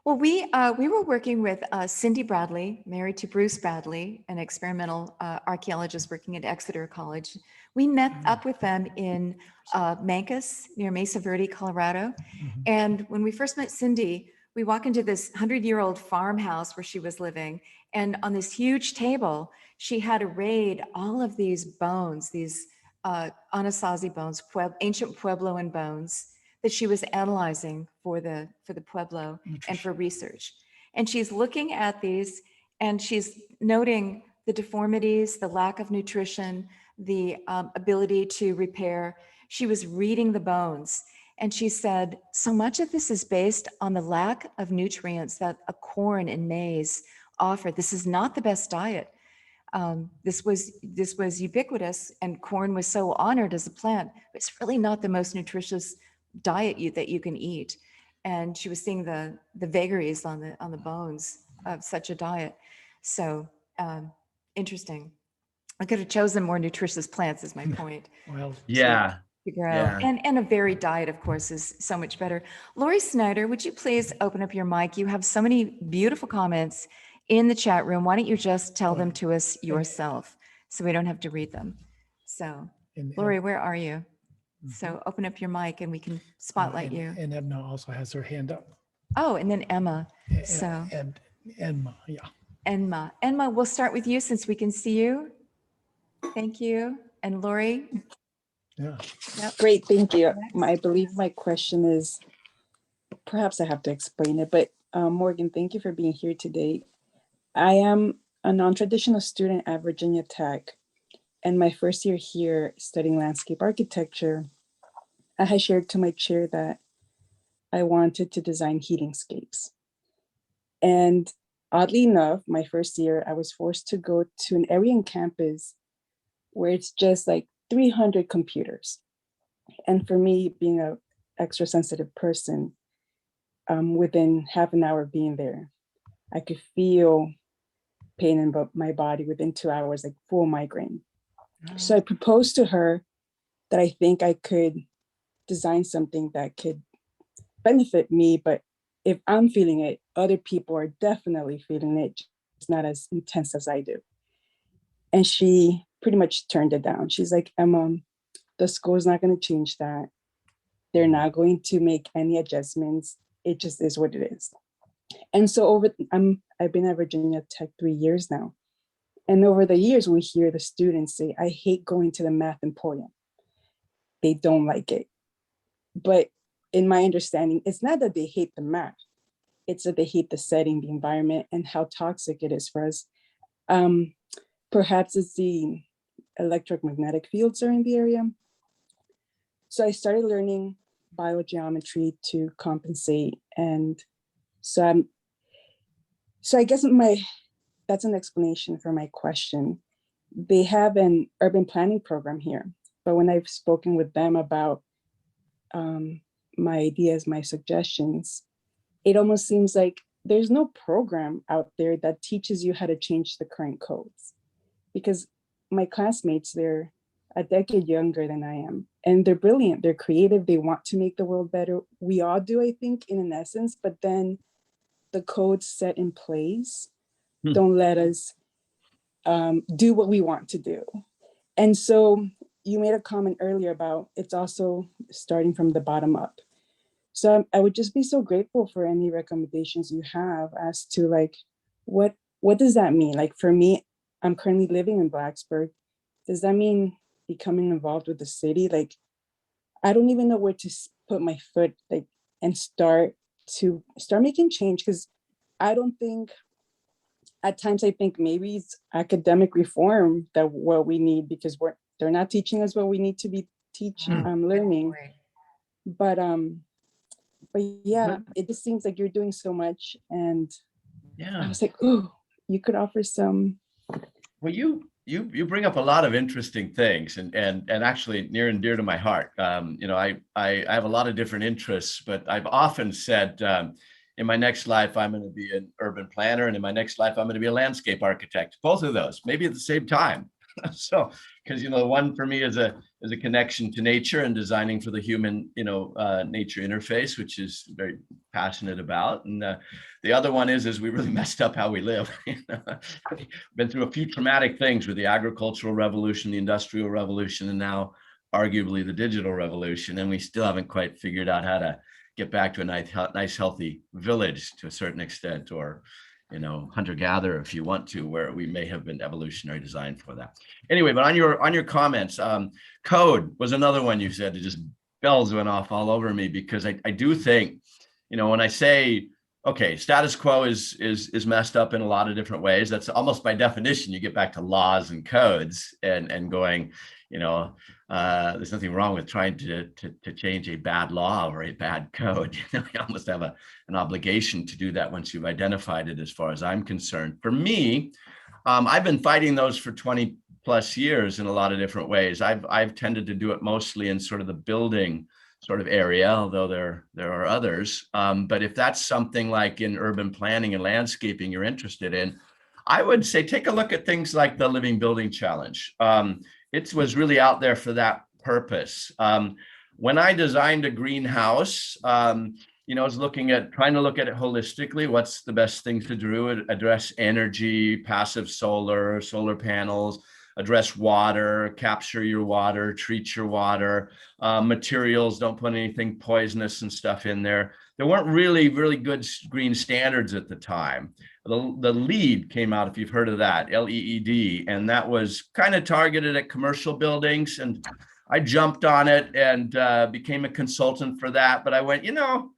Well, we were working with Cindy Bradley, married to Bruce Bradley, an experimental archaeologist working at Exeter College. We met up with them in Mancos, near Mesa Verde, Colorado. And when we first met Cindy, we walk into this 100-year-old farmhouse where she was living. And on this huge table, she had arrayed all of these bones, these Anasazi bones, ancient Puebloan bones, that she was analyzing for the Pueblo and for research. And she's looking at these and she's noting the deformities, the lack of nutrition, the ability to repair. She was reading the bones and she said, so much of this is based on the lack of nutrients that a corn and maize offer. This is not the best diet. This was ubiquitous, and corn was so honored as a plant, but it's really not the most nutritious diet that you can eat. And she was seeing the vagaries on the bones of such a diet. So interesting. I could have chosen more nutritious plants, is my point. Well, yeah. To grow. Yeah. And a varied diet, of course, is so much better. Lori Snyder, would you please open up your mic? You have so many beautiful comments in the chat room. Why don't you just tell them to us yourself so we don't have to read them? So, Lori, where are you? So open up your mic and we can spotlight you. And Edna also has her hand up. Oh, and then Emma. So And Emma, yeah. Emma, we'll start with you since we can see you. Thank you. And Lori. Yeah. Yep. Great, thank you. I believe my question is, perhaps I have to explain it, but Morgan, thank you for being here today. I am a non-traditional student at Virginia Tech, and my first year here studying landscape architecture, I had shared to my chair that I wanted to design heatingscapes. And oddly enough, my first year, I was forced to go to an area on campus where it's just like 300 computers. And for me, being an extra sensitive person, within half an hour of being there, I could feel pain in my body within 2 hours, like full migraine. So I proposed to her that I think I could design something that could benefit me, but if I'm feeling it, other people are definitely feeling it. It's not as intense as I do. And she pretty much turned it down. She's like, Emma, the school's not going to change that. They're not going to make any adjustments. It just is what it is. And so I've been at Virginia Tech 3 years now. And over the years, we hear the students say, I hate going to the math emporium. They don't like it. But in my understanding, it's not that they hate the math. It's that they hate the setting, the environment, and how toxic it is for us. Perhaps it's the electromagnetic fields are in the area. So I started learning biogeometry to compensate. And so I guess that's an explanation for my question. They have an urban planning program here, but when I've spoken with them about my ideas, my suggestions, it almost seems like there's no program out there that teaches you how to change the current codes. Because my classmates, they're a decade younger than I am, and they're brilliant, they're creative, they want to make the world better. We all do, I think, in an essence, but then the codes set in place don't let us do what we want to do. And so you made a comment earlier about it's also starting from the bottom up. So I would just be so grateful for any recommendations you have as to like, what does that mean? Like for me, I'm currently living in Blacksburg. Does that mean becoming involved with the city, like I don't even know where to put my foot, like, and start making change. Because I don't think, at times I think maybe it's academic reform that what we need, because they're not teaching us what we need to be learning. Right. But yeah, it just seems like you're doing so much, and I was like, oh, you could offer some. Well, you bring up a lot of interesting things, and actually near and dear to my heart. You know, I have a lot of different interests, but I've often said, in my next life I'm going to be an urban planner, and in my next life I'm going to be a landscape architect. Both of those, maybe at the same time. So, because, you know, one for me is a connection to nature and designing for the human, you know, nature interface, which is very passionate about. And the other one is we really messed up how we live. Been through a few traumatic things with the agricultural revolution, the industrial revolution, and now arguably the digital revolution. And we still haven't quite figured out how to get back to a nice healthy village to a certain extent, or, you know, hunter-gatherer if you want to, where we may have been evolutionary designed for that. Anyway, but on your comments, code was another one you said. It just bells went off all over me, because I do think, you know, when I say, okay, status quo is messed up in a lot of different ways, that's almost by definition you get back to laws and codes and going, you know, there's nothing wrong with trying to change a bad law or a bad code. You know, you almost have an obligation to do that once you've identified it, as far as I'm concerned. For me, I've been fighting those for 20 plus years in a lot of different ways. I've tended to do it mostly in sort of the building sort of area, although there are others. But if that's something like in urban planning and landscaping you're interested in, I would say take a look at things like the Living Building Challenge. It was really out there for that purpose. When I designed a greenhouse, you know, I was trying to look at it holistically. What's the best things to do? Address energy, passive solar panels, address water, capture your water, treat your water, materials, don't put anything poisonous and stuff in there. There weren't really good green standards at the time. The LEED came out, if you've heard of that, LEED, and that was kind of targeted at commercial buildings. And I jumped on it and became a consultant for that. But I went, you know,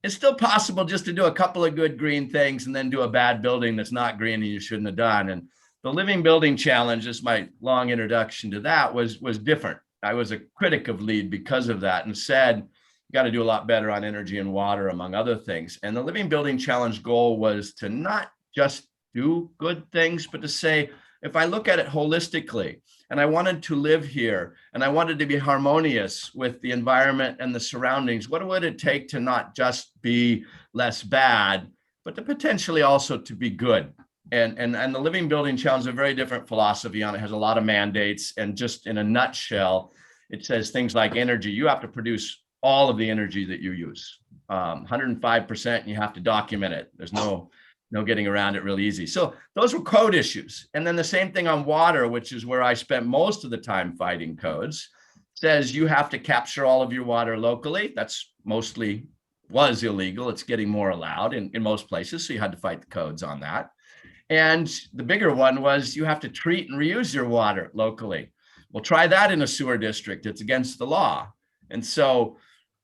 it's still possible just to do a couple of good green things and then do a bad building that's not green and you shouldn't have done. And the Living Building Challenge, just my long introduction to that, was different. I was a critic of LEED because of that, and said, you got to do a lot better on energy and water, among other things. And the Living Building Challenge goal was to not just do good things, but to say, if I look at it holistically, and I wanted to live here, and I wanted to be harmonious with the environment and the surroundings, what would it take to not just be less bad, but to potentially also to be good? And the Living Building Challenge is a very different philosophy on it. It has a lot of mandates, and just in a nutshell, it says things like energy. You have to produce all of the energy that you use, 105%, and you have to document it. There's no getting around it real easy. So those were code issues. And then the same thing on water, which is where I spent most of the time fighting codes, says you have to capture all of your water locally. That's mostly was illegal. It's getting more allowed in most places. So you had to fight the codes on that. And the bigger one was you have to treat and reuse your water locally. Well, try that in a sewer district. It's against the law. And so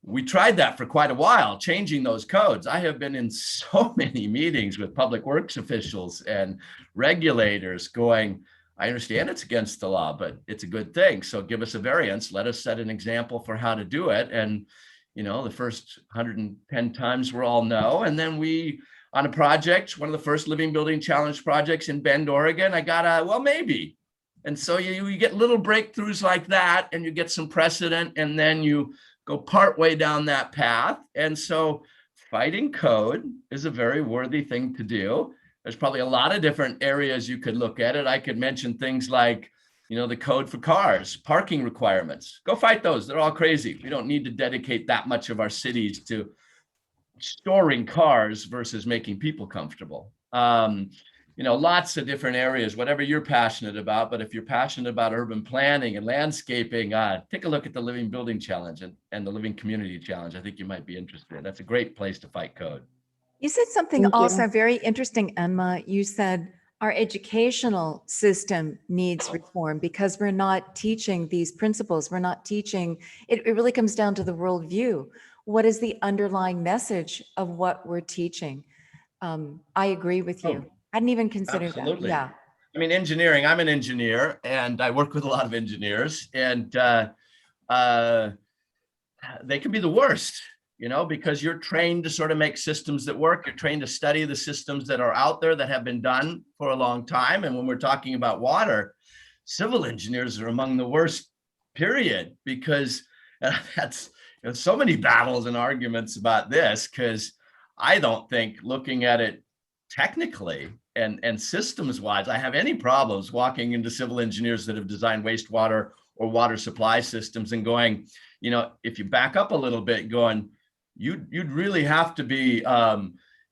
we tried that for quite a while, changing those codes. I have been in so many meetings with public works officials and regulators going, I understand it's against the law, but it's a good thing. So give us a variance. Let us set an example for how to do it. And, you know, the first 110 times were all no. And then we, on a project, one of the first Living Building Challenge projects in Bend, Oregon, I got a, well, maybe. And so you get little breakthroughs like that, and you get some precedent, and then you go partway down that path. And so fighting code is a very worthy thing to do. There's probably a lot of different areas you could look at it. I could mention things like, you know, the code for cars, parking requirements. Go fight those. They're all crazy. We don't need to dedicate that much of our cities to storing cars versus making people comfortable. You know, lots of different areas, whatever you're passionate about. But if you're passionate about urban planning and landscaping, take a look at the Living Building Challenge and the Living Community Challenge. I think you might be interested. That's a great place to fight code. You said something Thank also you. very interesting, Emma. You said our educational system needs reform because we're not teaching these principles. We're not teaching, it really comes down to the worldview. What is the underlying message of what we're teaching? I agree with you. I hadn't even considered Absolutely. that. Yeah. I mean, engineering, I'm an engineer and I work with a lot of engineers, and they can be the worst, you know, because you're trained to sort of make systems that work. You're trained to study the systems that are out there that have been done for a long time. And when we're talking about water, civil engineers are among the worst, period, because that's, you know, so many battles and arguments about this, because I don't think, looking at it technically and systems wise, I have any problems walking into civil engineers that have designed wastewater or water supply systems and going, you know, if you back up a little bit, going, you'd really have to be,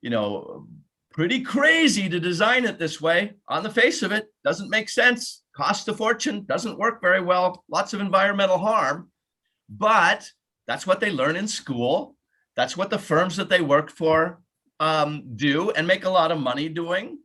you know, pretty crazy to design it this way. On the face of it, doesn't make sense, costs a fortune, doesn't work very well, lots of environmental harm. But that's what they learn in school. That's what the firms that they work for do and make a lot of money doing.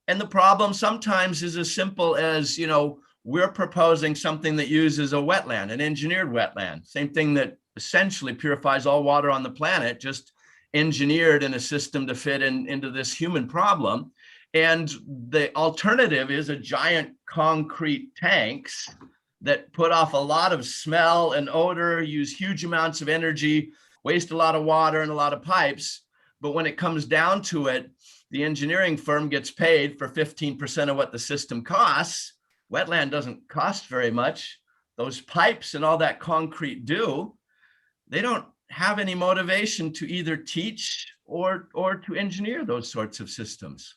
And the problem sometimes is as simple as, you know, we're proposing something that uses a wetland, an engineered wetland, same thing that essentially purifies all water on the planet, just engineered in a system to fit into this human problem. And the alternative is a giant concrete tanks that put off a lot of smell and odor, use huge amounts of energy, waste a lot of water and a lot of pipes. But when it comes down to it, the engineering firm gets paid for 15% of what the system costs. Wetland doesn't cost very much. Those pipes and all that concrete do. They don't have any motivation to either teach or to engineer those sorts of systems.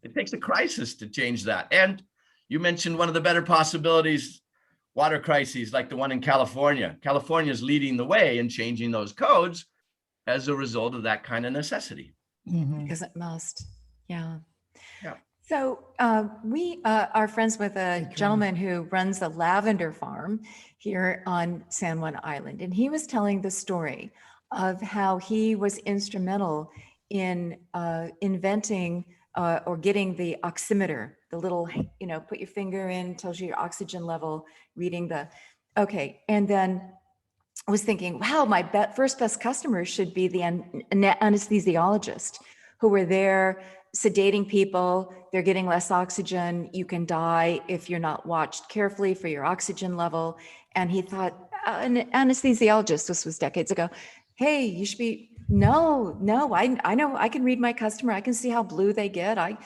It takes a crisis to change that. And you mentioned one of the better possibilities, water crises like the one in California. California is leading the way in changing those codes as a result of that kind of necessity. Because it must. Yeah. Yeah. So we are friends with a gentleman who runs a lavender farm here on San Juan Island. And he was telling the story of how he was instrumental in inventing or getting the oximeter, the little, you know, put your finger in, tells you your oxygen level, reading the, okay. And then I was thinking, wow, my first best customers should be the anesthesiologist who were there sedating people. They're getting less oxygen. You can die if you're not watched carefully for your oxygen level. And he thought, an anesthesiologist, this was decades ago, hey, you should be, no, I know, I can read my customer. I can see how blue they get. I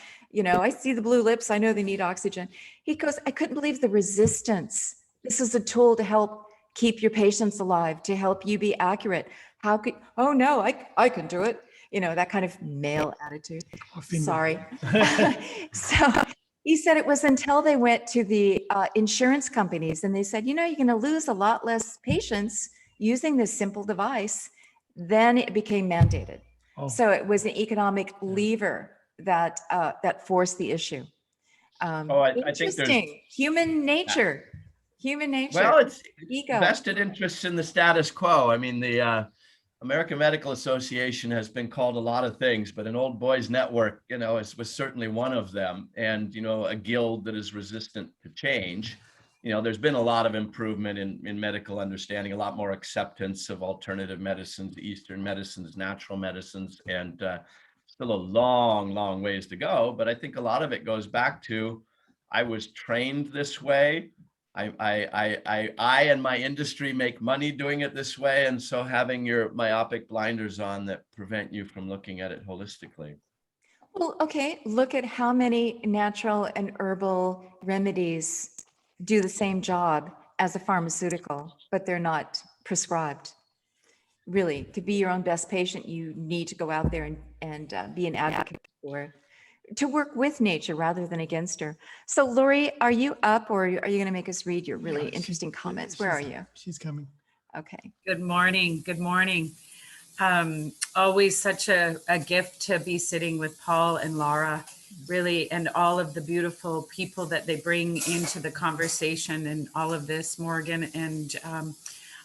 see the blue lips. I know they need oxygen. He goes, I couldn't believe the resistance. This is a tool to help keep your patients alive, to help you be accurate. How could, oh no, I can do it. You know, that kind of male attitude. Sorry. So he said it was until they went to the insurance companies and they said, you know, you're going to lose a lot less patients using this simple device. Then it became mandated. Oh. So it was an economic lever that that forced the issue. I think there's human nature. Human nature. Well, it's ego. Vested interests in the status quo. I mean, the American Medical Association has been called a lot of things, but an old boys network, you know, was certainly one of them. And, you know, a guild that is resistant to change. You know, there's been a lot of improvement in medical understanding, a lot more acceptance of alternative medicines, Eastern medicines, natural medicines, and still a long, long ways to go. But I think a lot of it goes back to, I was trained this way. I and my industry make money doing it this way. And so having your myopic blinders on that prevent you from looking at it holistically. Well, okay, look at how many natural and herbal remedies do the same job as a pharmaceutical, but they're not prescribed. Really, to be your own best patient, you need to go out there and be an advocate for it. To work with nature rather than against her. So Lori, are you up or are you going to make us read your really interesting comments? Where are you? She's coming. Okay. Good morning. Good morning. Always such a gift to be sitting with Paul and Laura, really, and all of the beautiful people that they bring into the conversation and all of this, Morgan. And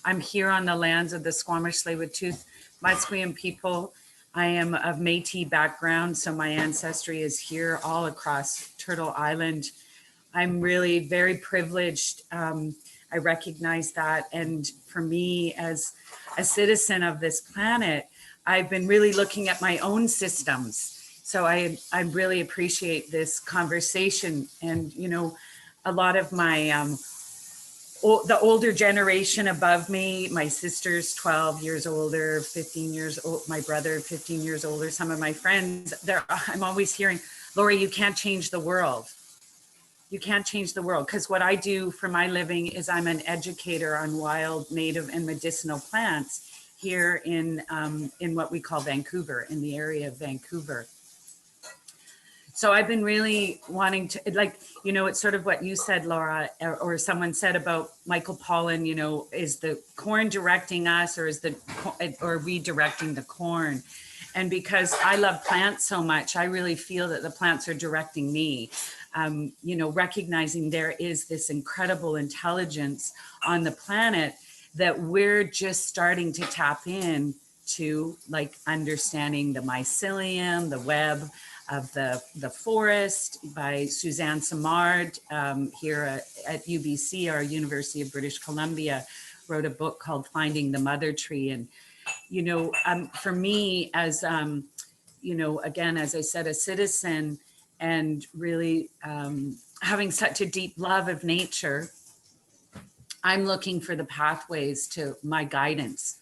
I'm here on the lands of the Squamish Tsleil-Waututh Musqueam people. I am of Métis background, so my ancestry is here all across Turtle Island. I'm really very privileged. I recognize that. And for me, as a citizen of this planet, I've been really looking at my own systems. So I really appreciate this conversation. And, you know, a lot of my, the older generation above me, my sister's 12 years older, 15 years old, my brother, 15 years older, some of my friends, I'm always hearing, Lori, you can't change the world. You can't change the world. Because what I do for my living is I'm an educator on wild, native, and medicinal plants here in what we call Vancouver, in the area of Vancouver. So I've been really wanting to, like, you know, it's sort of what you said, Laura, or someone said about Michael Pollan, you know, is the corn directing us, or or we directing the corn? And because I love plants so much, I really feel that the plants are directing me. You know, recognizing there is this incredible intelligence on the planet that we're just starting to tap in to, like understanding the mycelium, the web of the forest by Suzanne Simard here at UBC, our University of British Columbia, wrote a book called Finding the Mother Tree. And, you know, for me as, you know, again, as I said, a citizen, and really having such a deep love of nature, I'm looking for the pathways to my guidance.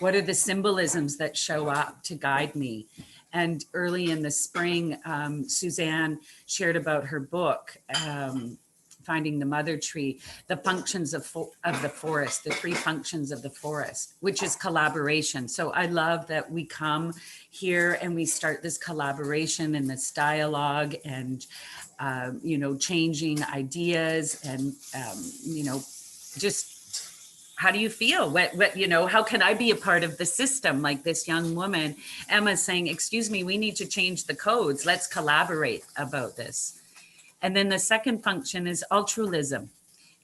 What are the symbolisms that show up to guide me? And early in the spring, Suzanne shared about her book, Finding the Mother Tree, the functions of the forest, the 3 functions of the forest, which is collaboration. So I love that we come here and we start this collaboration and this dialogue and, you know, changing ideas and, you know, just how do you feel? What, you know, how can I be a part of the system? Like this young woman, Emma, saying, excuse me, we need to change the codes. Let's collaborate about this. And then the second function is altruism.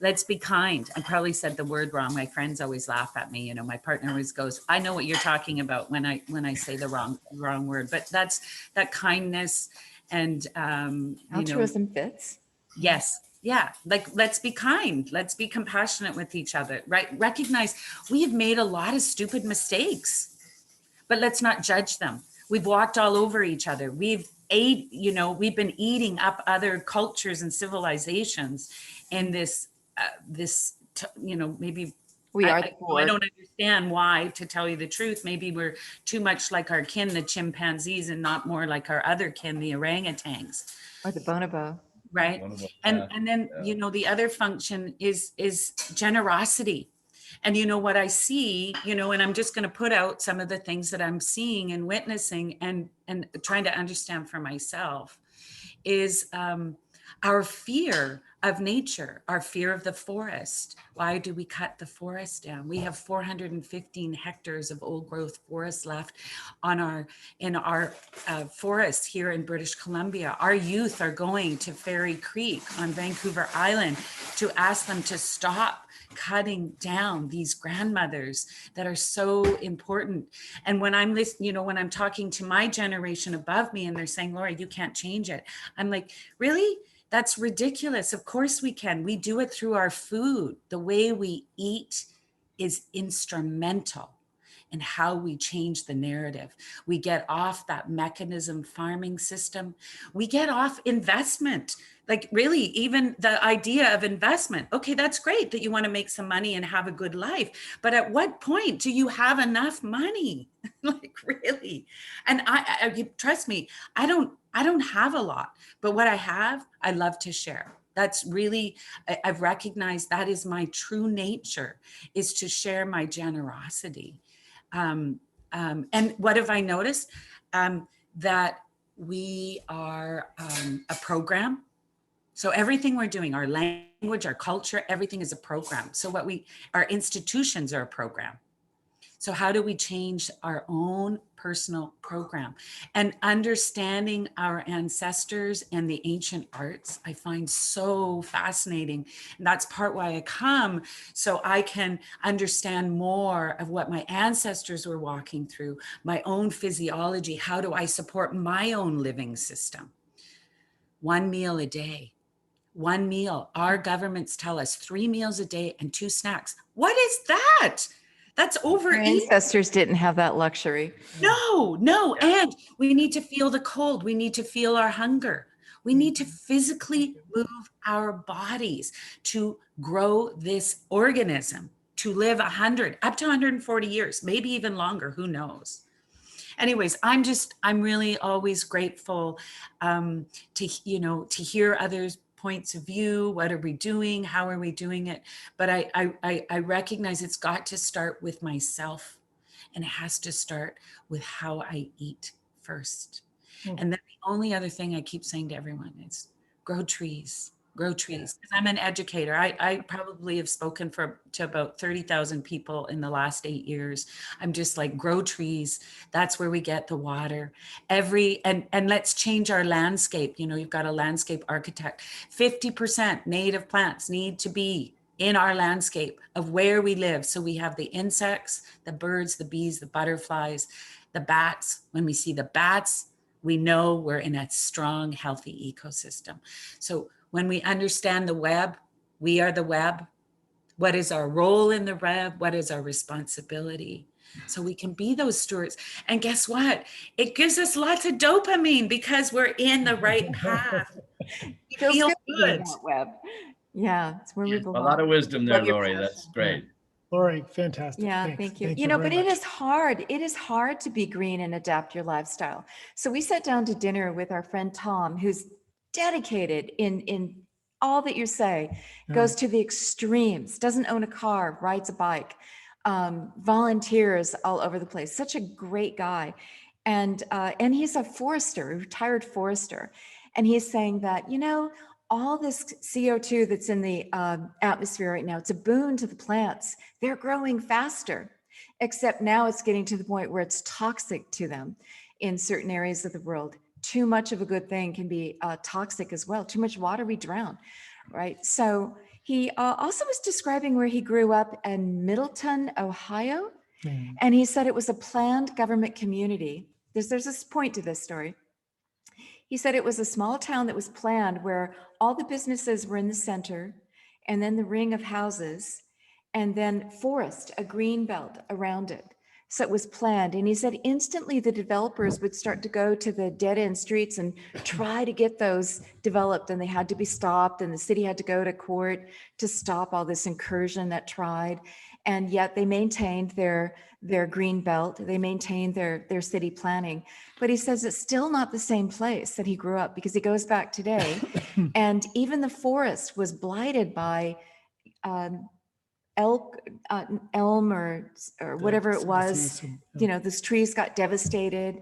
Let's be kind. I probably said the word wrong. My friends always laugh at me. You know, my partner always goes, I know what you're talking about when I say the wrong word, but that's that kindness and, Altruism fits. Yes. Yeah. Like, let's be kind. Let's be compassionate with each other, right? Recognize we have made a lot of stupid mistakes, but let's not judge them. We've walked all over each other. We've been eating up other cultures and civilizations in this, maybe We are I the poor. I don't understand why, to tell you the truth. Maybe we're too much like our kin, the chimpanzees, and not more like our other kin, the orangutans. Or the bonobo. Right. And then, you know, the other function is generosity. And, you know, what I see, you know, and I'm just going to put out some of the things that I'm seeing and witnessing and trying to understand for myself is our fear of nature, our fear of the forest. Why do we cut the forest down? We have 415 hectares of old growth forest left in our forests here in British Columbia. Our youth are going to Ferry Creek on Vancouver Island to ask them to stop cutting down these grandmothers that are so important. And when I'm listening, you know, when I'm talking to my generation above me and they're saying, Laura, you can't change it. I'm like, really? That's ridiculous. Of course we can. We do it through our food. The way we eat is instrumental in how we change the narrative. We get off that mechanism farming system. We get off investment. Like really, even the idea of investment. Okay, that's great that you want to make some money and have a good life. But at what point do you have enough money? Like really? And I trust me, I don't have a lot, but what I have, I love to share. That's really, I've recognized that is my true nature, is to share my generosity. And what have I noticed? That we are a program. So everything we're doing, our language, our culture, everything is a program. So our institutions are a program. So how do we change our own personal program? And understanding our ancestors and the ancient arts, I find so fascinating. And that's part why I come, so I can understand more of what my ancestors were walking through, my own physiology. How do I support my own living system? 1 meal a day. 1 meal. Our governments tell us 3 meals a day and 2 snacks. What is that? That's Our overeating. ancestors didn't have that luxury. No. And we need to feel the cold. We need to feel our hunger. We need to physically move our bodies to grow this organism to live 100, up to 140 years, maybe even longer, who knows? Anyways, I'm really always grateful to hear others' points of view. What are we doing? How are we doing it? But I recognize it's got to start with myself, and it has to start with how I eat first. And then the only other thing I keep saying to everyone is grow trees. Grow trees. Because I'm an educator. I probably have spoken to about 30,000 people in the last 8 years. I'm just like, grow trees. That's where we get the water. And let's change our landscape. You've got a landscape architect. 50% native plants need to be in our landscape of where we live. So we have the insects, the birds, the bees, the butterflies, the bats. When we see the bats, we know we're in a strong, healthy ecosystem. So when we understand the web, we are the web. What is our role in the web? What is our responsibility? So we can be those stewards. And guess what? It gives us lots of dopamine because we're in the right path. We feel good. Web. Yeah, it's where we belong. A lot of wisdom there, Love your Lori. passion. That's great. Lori, fantastic. Yeah, Thanks. thank you. Thank But very it much. is hard. It is hard to be green and adapt your lifestyle. So we sat down to dinner with our friend Tom, who's dedicated in all that you say, goes to the extremes, doesn't own a car, rides a bike, volunteers all over the place. Such a great guy. And he's a forester, a retired forester. And he's saying that, all this CO2 that's in the atmosphere right now, it's a boon to the plants. They're growing faster, except now it's getting to the point where it's toxic to them in certain areas of the world. Too much of a good thing can be toxic as well. Too much water, we drown, right? So he also was describing where he grew up in Middleton, Ohio. And he said it was a planned government community. There's this point to this story. He said it was a small town that was planned where all the businesses were in the center, and then the ring of houses, and then forest, a green belt around it. So it was planned. And he said instantly the developers would start to go to the dead end streets and try to get those developed, and they had to be stopped, and the city had to go to court to stop all this incursion that tried. And yet they maintained their green belt, they maintained their city planning. But he says it's still not the same place that he grew up, because he goes back today and even the forest was blighted by elm or whatever it was. Those trees got devastated.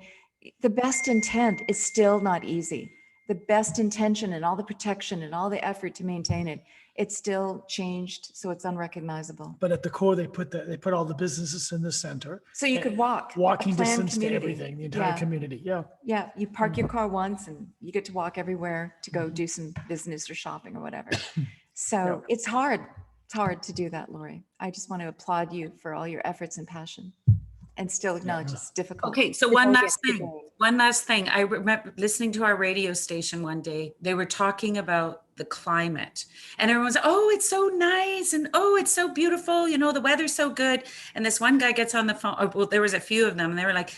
The best intent is still not easy. The best intention and all the protection and all the effort to maintain it, it's still changed, so it's unrecognizable. But at the core, they put all the businesses in the center. So you could walk. Walking a planned distance to community. everything, the entire community. Yeah. Yeah, you park your car once and you get to walk everywhere to go do some business or shopping or whatever. So it's hard. It's hard to do that, Lori. I just want to applaud you for all your efforts and passion, and still acknowledge it's difficult. Okay, so one last thing. I remember listening to our radio station one day. They were talking about the climate, and everyone's, oh, it's so nice, and oh, it's so beautiful. The weather's so good. And this one guy gets on the phone. Well, there was a few of them, and they were like,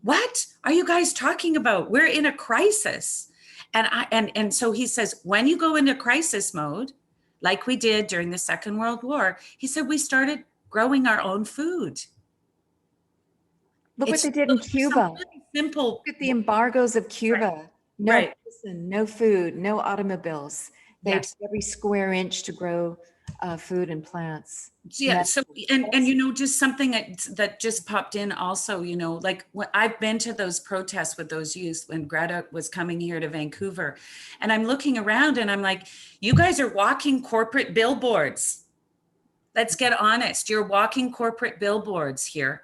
"What are you guys talking about? We're in a crisis." And so he says, when you go into crisis mode, like we did during the Second World War, he said we started growing our own food. Look what they did in Cuba. Really simple. Look at the embargoes of Cuba. No Right. medicine, no food, no automobiles. They Yes. had every square inch to grow food and plants. Yeah. So, and just something that just popped in also, like when I've been to those protests with those youth when Greta was coming here to Vancouver, and I'm looking around and I'm like, you guys are walking corporate billboards. Let's get honest. You're walking corporate billboards here.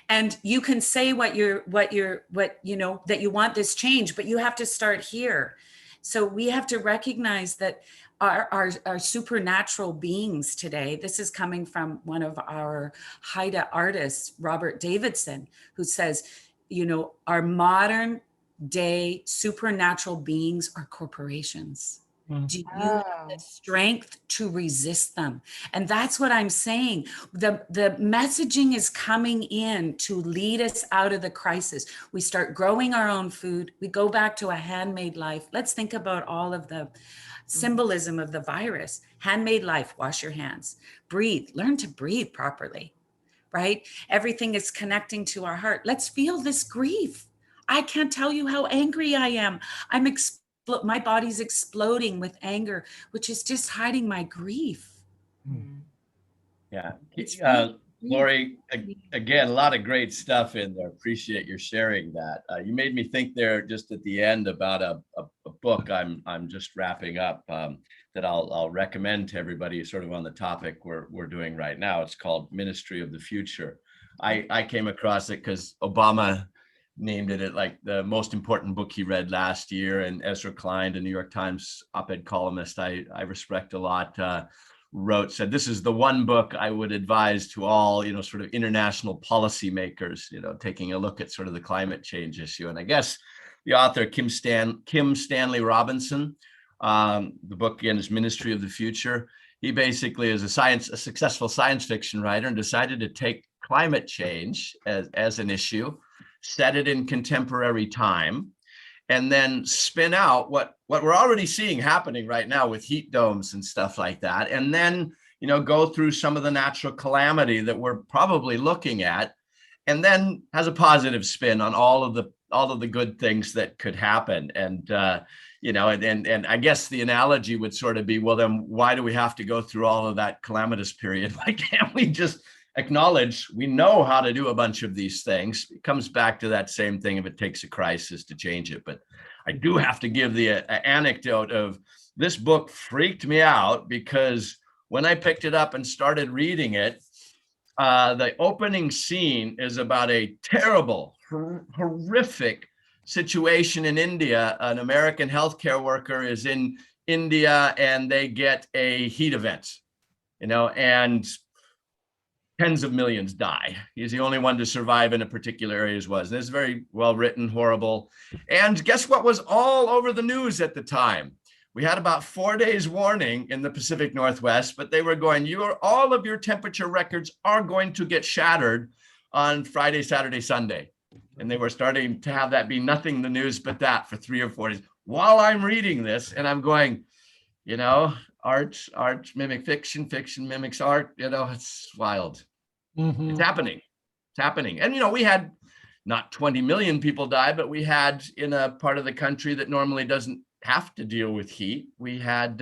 And you can say what you know, that you want this change, but you have to start here. So we have to recognize that our supernatural beings today, this is coming from one of our Haida artists, Robert Davidson, who says, you know, our modern day supernatural beings are corporations. Do you have the strength to resist them? And that's what I'm saying. The messaging is coming in to lead us out of the crisis. We start growing our own food. We go back to a handmade life. Let's think about all of the symbolism of the virus. Handmade life, wash your hands, breathe, learn to breathe properly, right? Everything is connecting to our heart. Let's feel this grief. I can't tell you how angry I am. My body's exploding with anger, which is just hiding my grief. Yeah. It's really Lori, again, a lot of great stuff in there. Appreciate your sharing that. You made me think there just at the end about a book I'm just wrapping up that I'll recommend to everybody sort of on the topic we're doing right now. It's called Ministry of the Future. I came across it because Obama named it like the most important book he read last year, and Ezra Klein, the New York Times op-ed columnist I respect a lot, said this is the one book I would advise to all, you know, sort of international policymakers, you know, taking a look at sort of the climate change issue. And I guess the author Kim Stanley Robinson, the book again is Ministry of the Future. He basically is a successful science fiction writer and decided to take climate change as an issue, set it in contemporary time, and then spin out what we're already seeing happening right now with heat domes and stuff like that. And then, you know, go through some of the natural calamity that we're probably looking at, and then has a positive spin on all of the good things that could happen. And, you know, and I guess the analogy would sort of be, well, then why do we have to go through all of that calamitous period? Why can't we just acknowledge we know how to do a bunch of these things? It comes back to that same thing, if it takes a crisis to change it. But I do have to give the anecdote of this book freaked me out, because when I picked it up and started reading it, the opening scene is about a terrible, horrific situation in India. An American healthcare worker is in India and they get a heat event, you know, and tens of millions die. He's the only one to survive in a particular area as was. And it's very well written, horrible. And guess what was all over the news at the time? We had about 4 days warning in the Pacific Northwest, but they were going, all of your temperature records are going to get shattered on Friday, Saturday, Sunday. And they were starting to have that be nothing the news but that for 3 or 4 days. While I'm reading this, and I'm going, you know, art mimics fiction, fiction mimics art, you know, it's wild. Mm-hmm. It's happening. And, you know, we had not 20 million people die, but we had, in a part of the country that normally doesn't have to deal with heat, we had,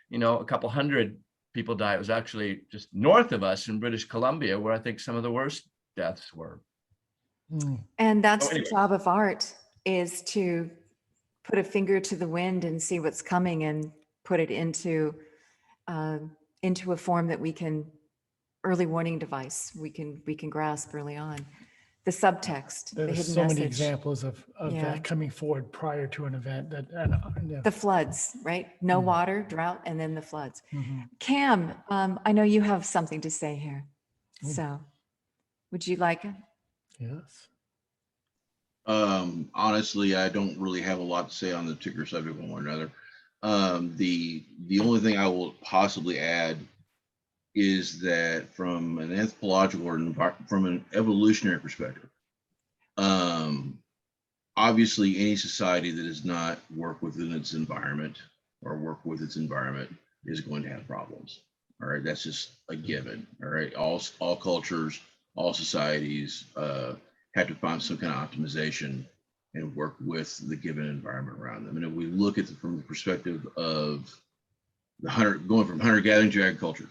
you know, a couple hundred people die. It was actually just north of us in British Columbia where I think some of the worst deaths were. And that's the job of art, is to put a finger to the wind and see what's coming and put it into a form that we can, early warning device, we can grasp early on. The subtext, the hidden There's so message. many examples of that coming forward prior to an event. The floods, right? No water, drought, and then the floods. Cam, I know you have something to say here. So would you like it? Yes. Honestly, I don't really have a lot to say on the particular subject one way or another. The only thing I will possibly add is that from an anthropological or from an evolutionary perspective, obviously any society that does not work within its environment or work with its environment is going to have problems. All right, that's just a given. All right, all cultures, all societies have to find some kind of optimization and work with the given environment around them. And if we look at it from the perspective of going from hunter-gathering to agriculture,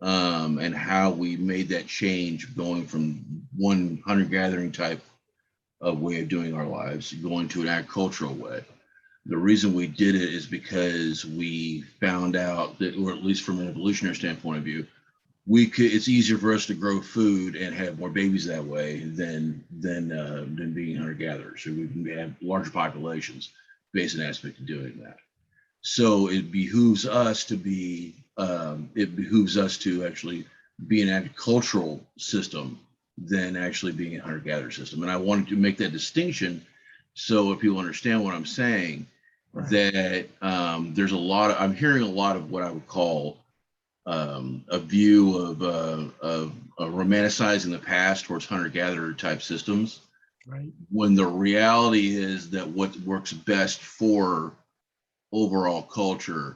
and how we made that change, going from one hunter-gathering type of way of doing our lives, going to an agricultural way. The reason we did it is because we found out that, or at least from an evolutionary standpoint of view, it's easier for us to grow food and have more babies that way than being hunter-gatherers. So we can have larger populations based on aspect of doing that. So it behooves us to actually be an agricultural system than actually being a hunter-gatherer system. And I wanted to make that distinction so if people understand what I'm saying, that there's I'm hearing a lot of what I would call a view of romanticizing the past towards hunter-gatherer type systems, Right. when the reality is that what works best for overall culture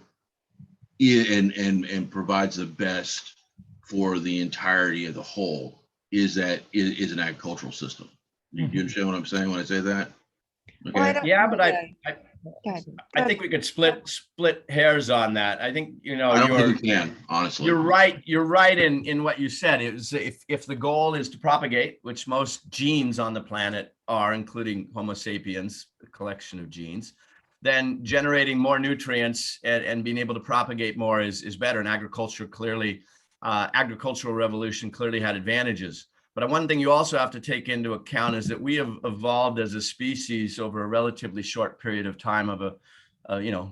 and provides the best for the entirety of the whole is an agricultural system. Do you understand what I'm saying when I say that? Okay. Well, I don't Yeah, know but that- Go ahead. I think we could split hairs on that. I think, I don't think we can, honestly. You're right. You're right in what you said. It was if the goal is to propagate, which most genes on the planet are, including Homo sapiens, a collection of genes, then generating more nutrients and being able to propagate more is better. And agricultural revolution clearly had advantages. But one thing you also have to take into account is that we have evolved as a species over a relatively short period of time of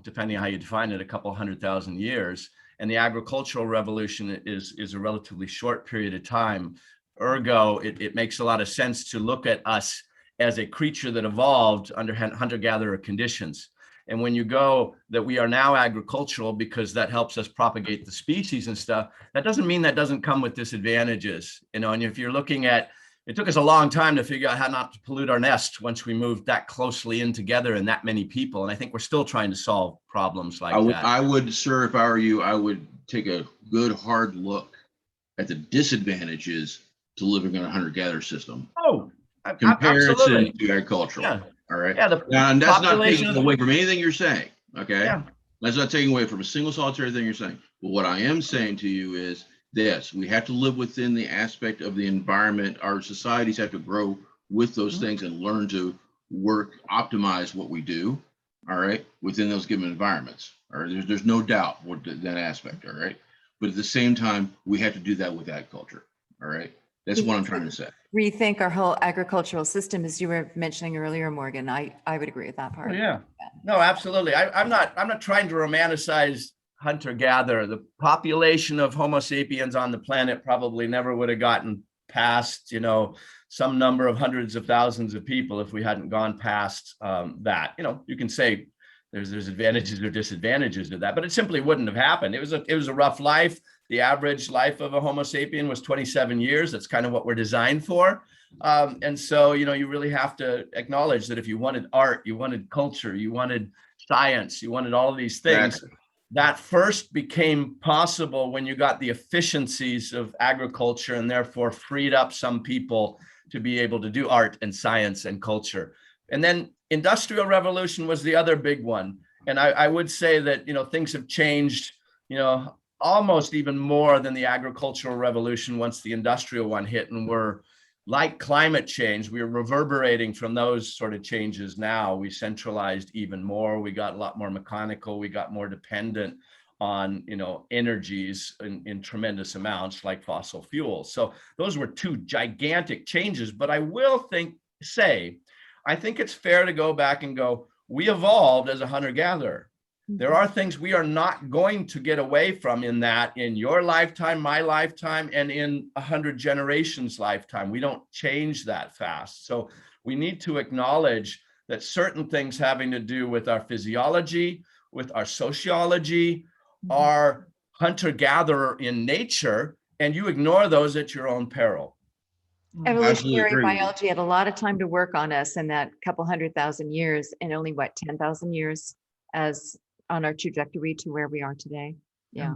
depending on how you define it, a couple 100,000 years. And the agricultural revolution is a relatively short period of time. Ergo, it makes a lot of sense to look at us as a creature that evolved under hunter-gatherer conditions. And when you go that we are now agricultural because that helps us propagate the species and stuff, that doesn't mean that doesn't come with disadvantages. And if you're looking at, it took us a long time to figure out how not to pollute our nest once we moved that closely in together and that many people. And I think we're still trying to solve problems like that. I would, sir, if I were you, I would take a good hard look at the disadvantages to living in a hunter-gatherer system. Oh, Comparison to agricultural. Yeah. All right. Yeah. And that's not taking away from anything you're saying. Okay. Yeah. That's not taking away from a single solitary thing you're saying. But what I am saying to you is this: we have to live within the aspect of the environment. Our societies have to grow with those things and learn to optimize what we do. All right. Within those given environments. All right. There's no doubt what that aspect. All right. But at the same time, we have to do that with agriculture. All right. That's what I'm trying to say. Rethink our whole agricultural system, as you were mentioning earlier, Morgan. I would agree with that part. Oh, yeah. No, absolutely. I'm not trying to romanticize hunter-gatherer. The population of Homo sapiens on the planet probably never would have gotten past, some number of hundreds of thousands of people if we hadn't gone past that. You can say there's advantages or disadvantages to that, but it simply wouldn't have happened. It was a rough life. The average life of a Homo sapien was 27 years. That's kind of what we're designed for. And so, you really have to acknowledge that if you wanted art, you wanted culture, you wanted science, you wanted all of these things, Exactly. That first became possible when you got the efficiencies of agriculture and therefore freed up some people to be able to do art and science and culture. And then industrial revolution was the other big one. And I would say that, things have changed, almost even more than the agricultural revolution once the industrial one hit. And we're like climate change, we're reverberating from those sort of changes now. We centralized even more. We got a lot more mechanical. We got more dependent on, energies in tremendous amounts like fossil fuels. So those were two gigantic changes. But I will say, I think it's fair to go back and go, we evolved as a hunter-gatherer. There are things we are not going to get away from in your lifetime, my lifetime, and in 100 generations' lifetime. We don't change that fast. So we need to acknowledge that certain things having to do with our physiology, with our sociology, are hunter-gatherer in nature, and you ignore those at your own peril. Evolutionary biology had a lot of time to work on us in that couple 100,000 years, and only 10,000 years as on our trajectory to where we are today. Yeah.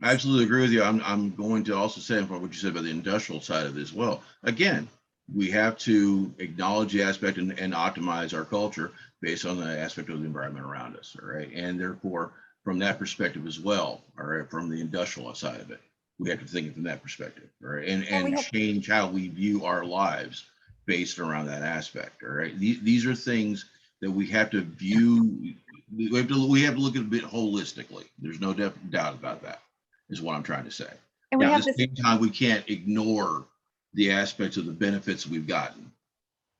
I absolutely agree with you. I'm going to also say what you said about the industrial side of it as well. Again, we have to acknowledge the aspect and optimize our culture based on the aspect of the environment around us. All right. And therefore, from that perspective as well, all right, from the industrial side of it, we have to think from that perspective. All right. And change how we view our lives based around that aspect. All right. These are things that we have to view. We have to look at it a bit holistically. There's no doubt about that, is what I'm trying to say. And we Now, have at the this, same time, we can't ignore the aspects of the benefits we've gotten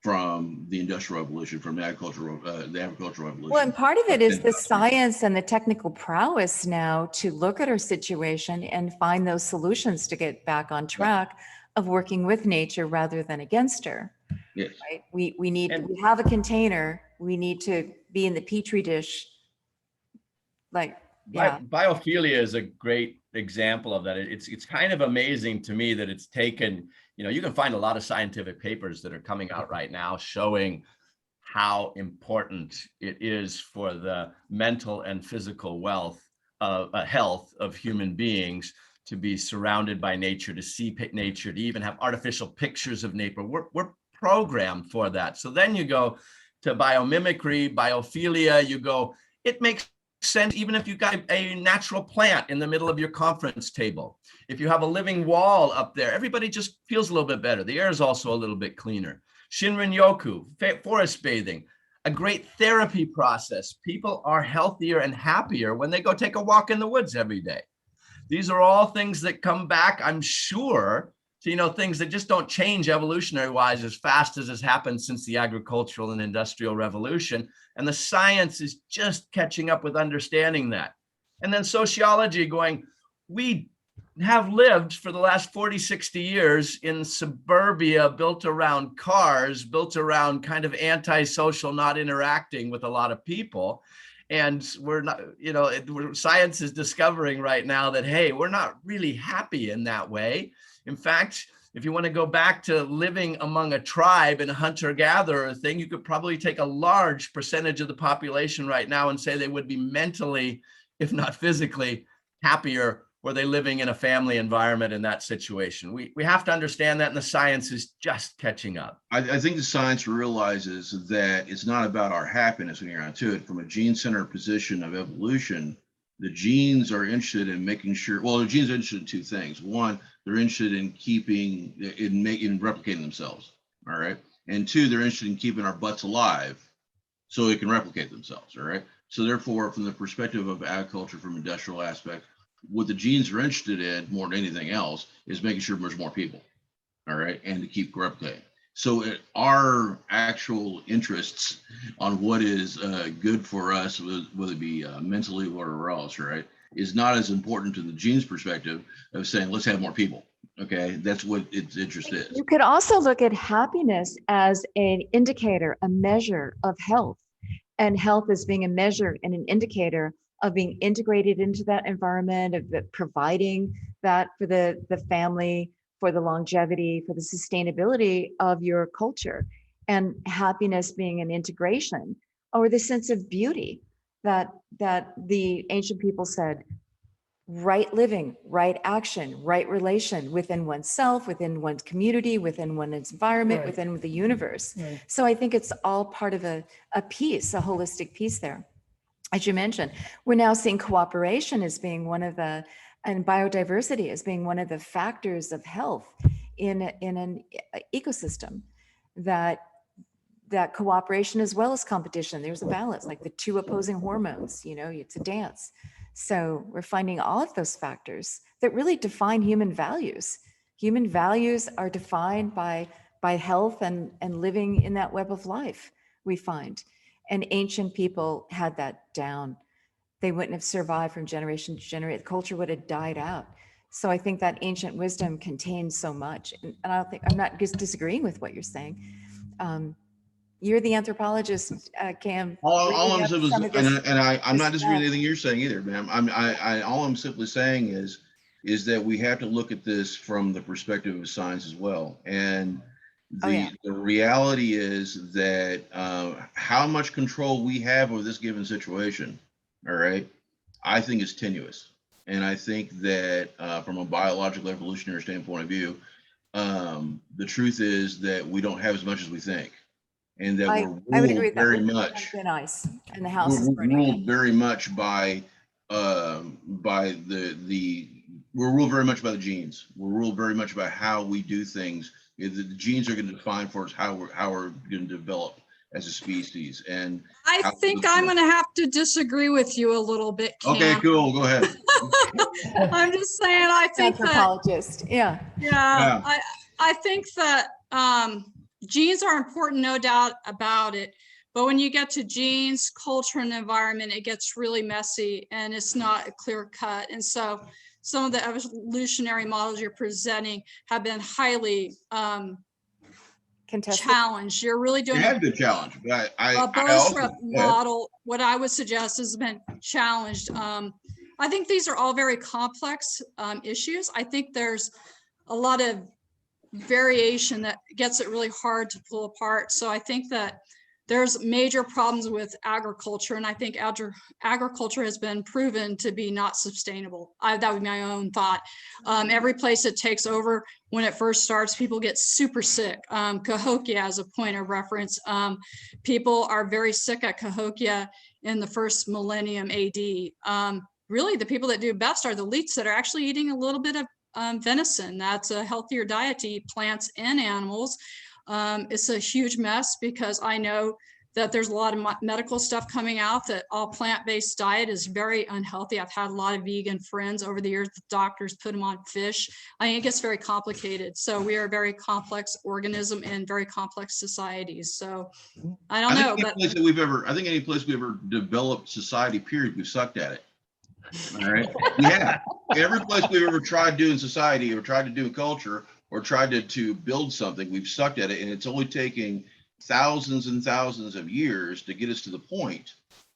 from the Industrial Revolution, from the agricultural revolution. well, and part of it is the And- science and the technical prowess now to look at our situation and find those solutions to get back on track of working with nature rather than against her. Yes. Right? We need, And- we have a container, we need to be in the petri dish. Like, yeah, Biophilia is a great example of that. It's kind of amazing to me that it's taken, you can find a lot of scientific papers that are coming out right now showing how important it is for the mental and physical health of human beings to be surrounded by nature, to see nature, to even have artificial pictures of nature. We're programmed for that. So then you go to biomimicry, biophilia, you go, it makes sense even if you got a natural plant in the middle of your conference table. If you have a living wall up there, everybody just feels a little bit better. The air is also a little bit cleaner. Shinrin-yoku, forest bathing, a great therapy process. People are healthier and happier when they go take a walk in the woods every day. These are all things that come back, I'm sure, to, things that just don't change evolutionary wise as fast as has happened since the agricultural and industrial revolution. And the science is just catching up with understanding that. And then sociology going, we have lived for the last 40, 60 years in suburbia built around cars, built around kind of antisocial, not interacting with a lot of people. And we're not, science is discovering right now that, hey, we're not really happy in that way. In fact, if you want to go back to living among a tribe and a hunter-gatherer thing, you could probably take a large percentage of the population right now and say they would be mentally, if not physically, happier were they living in a family environment in that situation. We have to understand that, and the science is just catching up. I think the science realizes that it's not about our happiness when you're onto it. From a gene-centered position of evolution, the genes are interested in making sure, the genes are interested in two things. One, they're interested in replicating themselves, all right? And two, they're interested in keeping our butts alive so they can replicate themselves, all right? So therefore, from the perspective of agriculture, from industrial aspect, what the genes are interested in more than anything else is making sure there's more people, all right? And to keep replicating. So our actual interests on what is good for us, whether it be mentally or whatever else, right, is not as important to the genes perspective of saying, let's have more people. Okay, that's what its interest is. you could also look at happiness as an indicator, a measure of health, and health as being a measure and an indicator of being integrated into that environment, of providing that for the family, for the longevity, for the sustainability of your culture, and happiness being an integration, or the sense of beauty that the ancient people said, right living, right action, right relation within oneself, within one's community, within one's environment, Right. within the universe. Right. So I think it's all part of a piece, a holistic piece there. As you mentioned, we're now seeing cooperation as being one of the, and biodiversity as being one of the factors of health in an ecosystem, that cooperation as well as competition. There's a balance, like the two opposing hormones, it's a dance. So we're finding all of those factors that really define human values. Human values are defined by health and living in that web of life, we find. And ancient people had that down. They wouldn't have survived from generation to generation. The culture would have died out. So I think that ancient wisdom contains so much. And I'm not just disagreeing with what you're saying. You're the anthropologist, Cam. All I'm simply, I'm not disagreeing this with anything you're saying either, ma'am. All I'm simply saying is that we have to look at this from the perspective of science as well. And the reality is that how much control we have over this given situation, all right, I think is tenuous. And I think that from a biological evolutionary standpoint of view, the truth is that we don't have as much as we think. And that I we're would agree ruled with that. very We're much, thin ice and the house is we're burning. ruled very much by we're ruled very much by the genes. We're ruled very much by how we do things. The genes are going to define for us how we're going to develop as a species. And I think I'm going to have to disagree with you a little bit, Cam. okay, cool, go ahead. I'm just saying, I think that, Anthropologist, yeah. yeah, I think that genes are important, no doubt about it. But when you get to genes, culture, and environment, it gets really messy and it's not a clear cut. And so some of the evolutionary models you're presenting have been highly Contested. challenged. You're really doing It has been challenged, but I bootstrap model, what I would suggest, has been challenged. I think these are all very complex issues. I think there's a lot of variation that gets it really hard to pull apart. So I think that there's major problems with agriculture, and I think agriculture has been proven to be not sustainable. That would be my own thought. Every place it takes over, when it first starts, people get super sick. Cahokia as a point of reference. People are very sick at Cahokia in the first millennium AD. Really, the people that do best are the elites that are actually eating a little bit of venison. That's a healthier diet to eat plants and animals. It's a huge mess because I know that there's a lot of medical stuff coming out that all plant-based diet is very unhealthy. I've had a lot of vegan friends over the years. The doctors put them on fish. I think it gets very complicated. So we are a very complex organism in very complex societies. So I don't know, but I think any place we've ever developed society, period, we've sucked at it. All right. Yeah. Every place we've ever tried doing society or tried to do culture or tried to build something, we've sucked at it. And it's only taking thousands and thousands of years to get us to the point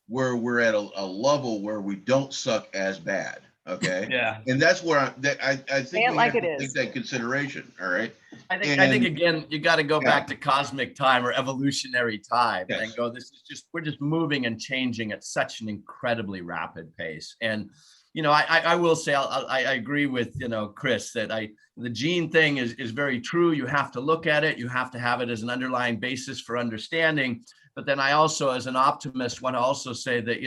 where we're at a level where we don't suck as bad. Okay. Yeah. And that's where I think we like have it to take that consideration. All right. I think again, you got to go back to cosmic time or evolutionary time and go, we're just moving and changing at such an incredibly rapid pace. And, I will say, I agree with, Chris, that the gene thing is very true. You have to look at it. You have to have it as an underlying basis for understanding. But then I also, as an optimist, want to also say that,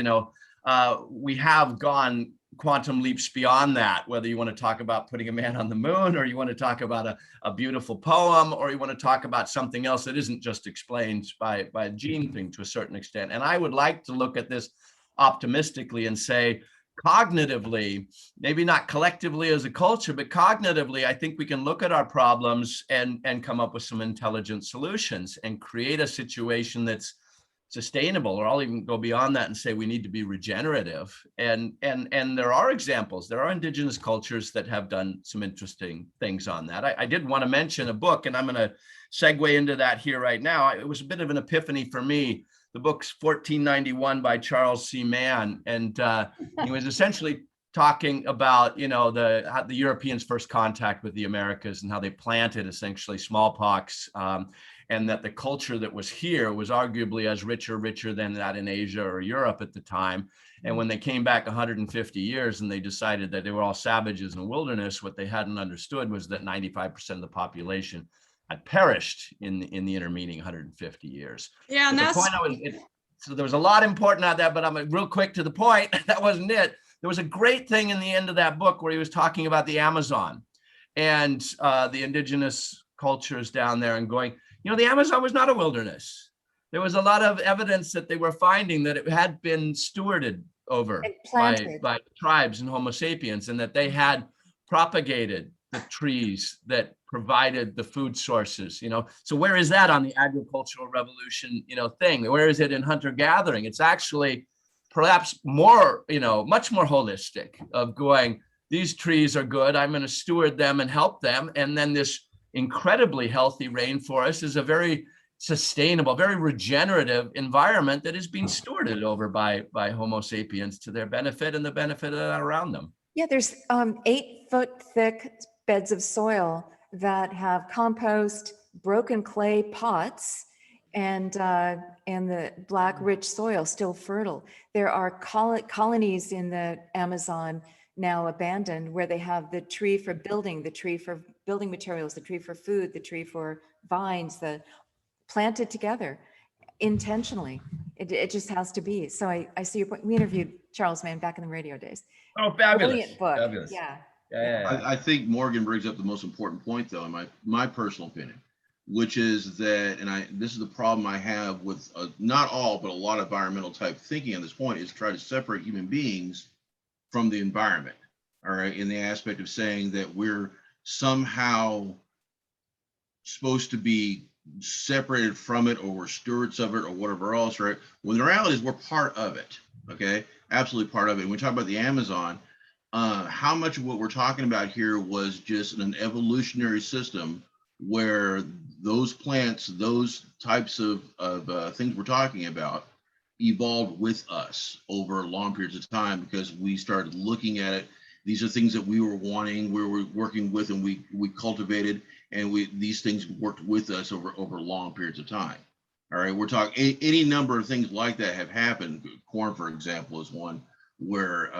we have gone quantum leaps beyond that, whether you want to talk about putting a man on the moon, or you want to talk about a beautiful poem, or you want to talk about something else that isn't just explained by a gene thing to a certain extent. And I would like to look at this optimistically and say, cognitively, maybe not collectively as a culture, but cognitively, I think we can look at our problems and come up with some intelligent solutions and create a situation that's sustainable, or I'll even go beyond that and say we need to be regenerative. And there are examples. There are indigenous cultures that have done some interesting things on that. I did want to mention a book, and I'm going to segue into that here right now. It was a bit of an epiphany for me. The book's 1491 by Charles C. Mann, and he was essentially talking about the Europeans' first contact with the Americas and how they planted essentially smallpox. And that the culture that was here was arguably as richer than that in Asia or Europe at the time. And when they came back 150 years and they decided that they were all savages in the wilderness, what they hadn't understood was that 95% of the population had perished in the intervening 150 years. Yeah, and that's... So there was a lot important out there, but I'm real quick to the point. That wasn't it. There was a great thing in the end of that book where he was talking about the Amazon and the indigenous cultures down there and going, the Amazon was not a wilderness. There was a lot of evidence that they were finding that it had been stewarded over by tribes and Homo sapiens, and that they had propagated the trees that provided the food sources. So where is that on the agricultural revolution, thing? Where is it in hunter gathering? It's actually perhaps more, much more holistic of going, these trees are good. I'm going to steward them and help them. And then this incredibly healthy rainforest is a very sustainable, very regenerative environment that is being stewarded over by Homo sapiens to their benefit and the benefit around them. Yeah, there's 8-foot thick beds of soil that have compost, broken clay pots, and the black rich soil still fertile. There are colonies in the Amazon now abandoned where they have the tree for building, the tree for building materials, the tree for food, the tree for vines, the planted together intentionally. It just has to be. So I see your point. We interviewed Charles Mann back in the radio days. Oh, fabulous. Brilliant book. Fabulous. Yeah. I think Morgan brings up the most important point, though, in my personal opinion. which is that, and this is the problem I have with not all, but a lot of environmental type thinking at this point, is try to separate human beings from the environment. All right, in the aspect of saying that we're somehow supposed to be separated from it, or we're stewards of it, or whatever else, right? When the reality is we're part of it, okay? Absolutely part of it. When we talk about the Amazon, how much of what we're talking about here was just an evolutionary system where those plants, those types of things we're talking about, evolved with us over long periods of time, because we started looking at it. These are things that we were wanting, we were working with, and we cultivated, and these things worked with us over long periods of time. All right, we're talking any number of things like that have happened. Corn, for example, is one where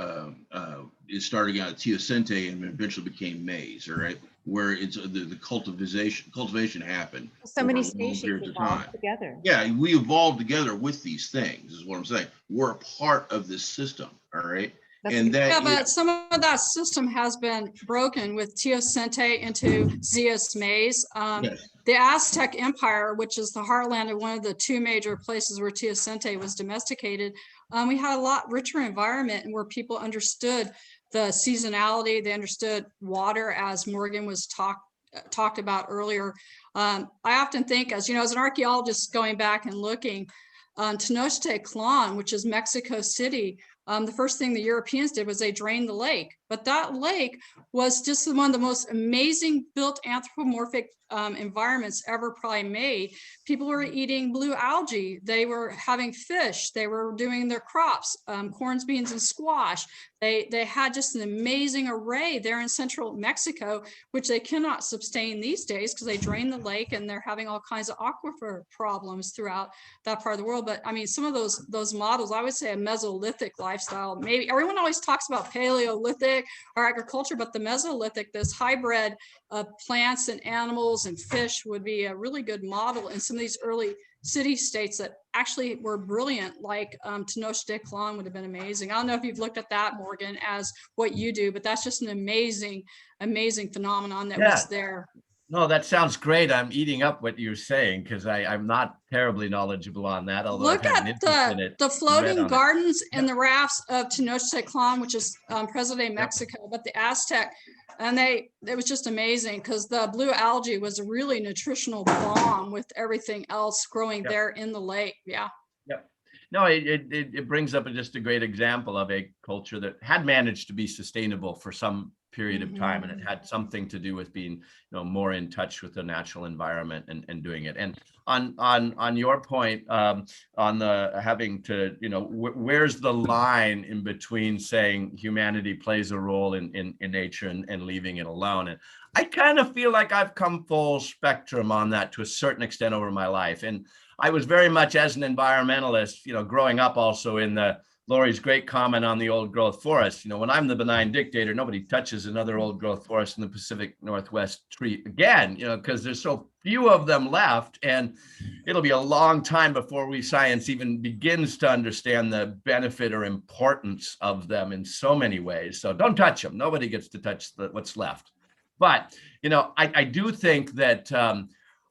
it started out at teosinte and eventually became maize. All right, where it's the cultivation happened. So many over long species periods of evolved time. together. Yeah, we evolved together with these things, is what I'm saying. We're a part of this system. All right. That's And that Yeah, but some of that system has been broken with teosinte into zeus maize. yes. The Aztec Empire, which is the heartland of one of the two major places where teosinte was domesticated, we had a lot richer environment, and where people understood the seasonality. They understood water, as Morgan was talked about earlier. I often think, as you know, as an archaeologist going back and looking, Tenochtitlan, which is Mexico City, the first thing the Europeans did was they drained the lake. But that lake was just one of the most amazing built anthropomorphic environments ever probably made. People were eating blue algae. They were having fish. They were doing their crops, corns, beans, and squash. They had just an amazing array there in central Mexico, which they cannot sustain these days because they drained the lake, and they're having all kinds of aquifer problems throughout that part of the world. But I mean, some of those models, I would say a Mesolithic lifestyle. Maybe everyone always talks about Paleolithic or agriculture, but the Mesolithic, this hybrid of plants and animals and fish, would be a really good model in some of these early city states that actually were brilliant, like Tenochtitlan would have been amazing. I don't know if you've looked at that, Morgan, as what you do, but that's just an amazing phenomenon that was there. No, that sounds great. I'm eating up what you're saying, because I'm not terribly knowledgeable on that, although Look I've had an at interest in it. the floating gardens and Yep. the rafts of Tenochtitlan, which is present-day Mexico, but the Aztec, and it was just amazing, because the blue algae was a really nutritional bomb with everything else growing there in the lake. Yeah. Yep. No, it brings up just a great example of a culture that had managed to be sustainable for some period of time, and it had something to do with being, more in touch with the natural environment and doing it. And on your point, on the having to, where's the line in between saying humanity plays a role in nature and leaving it alone? And I kind of feel like I've come full spectrum on that to a certain extent over my life. And I was very much, as an environmentalist, growing up also in Lori's great comment on the old growth forest. When I'm the benign dictator, nobody touches another old growth forest in the Pacific Northwest tree again, because there's so few of them left, and it'll be a long time before science even begins to understand the benefit or importance of them in so many ways. So don't touch them. Nobody gets to touch what's left. But, I do think that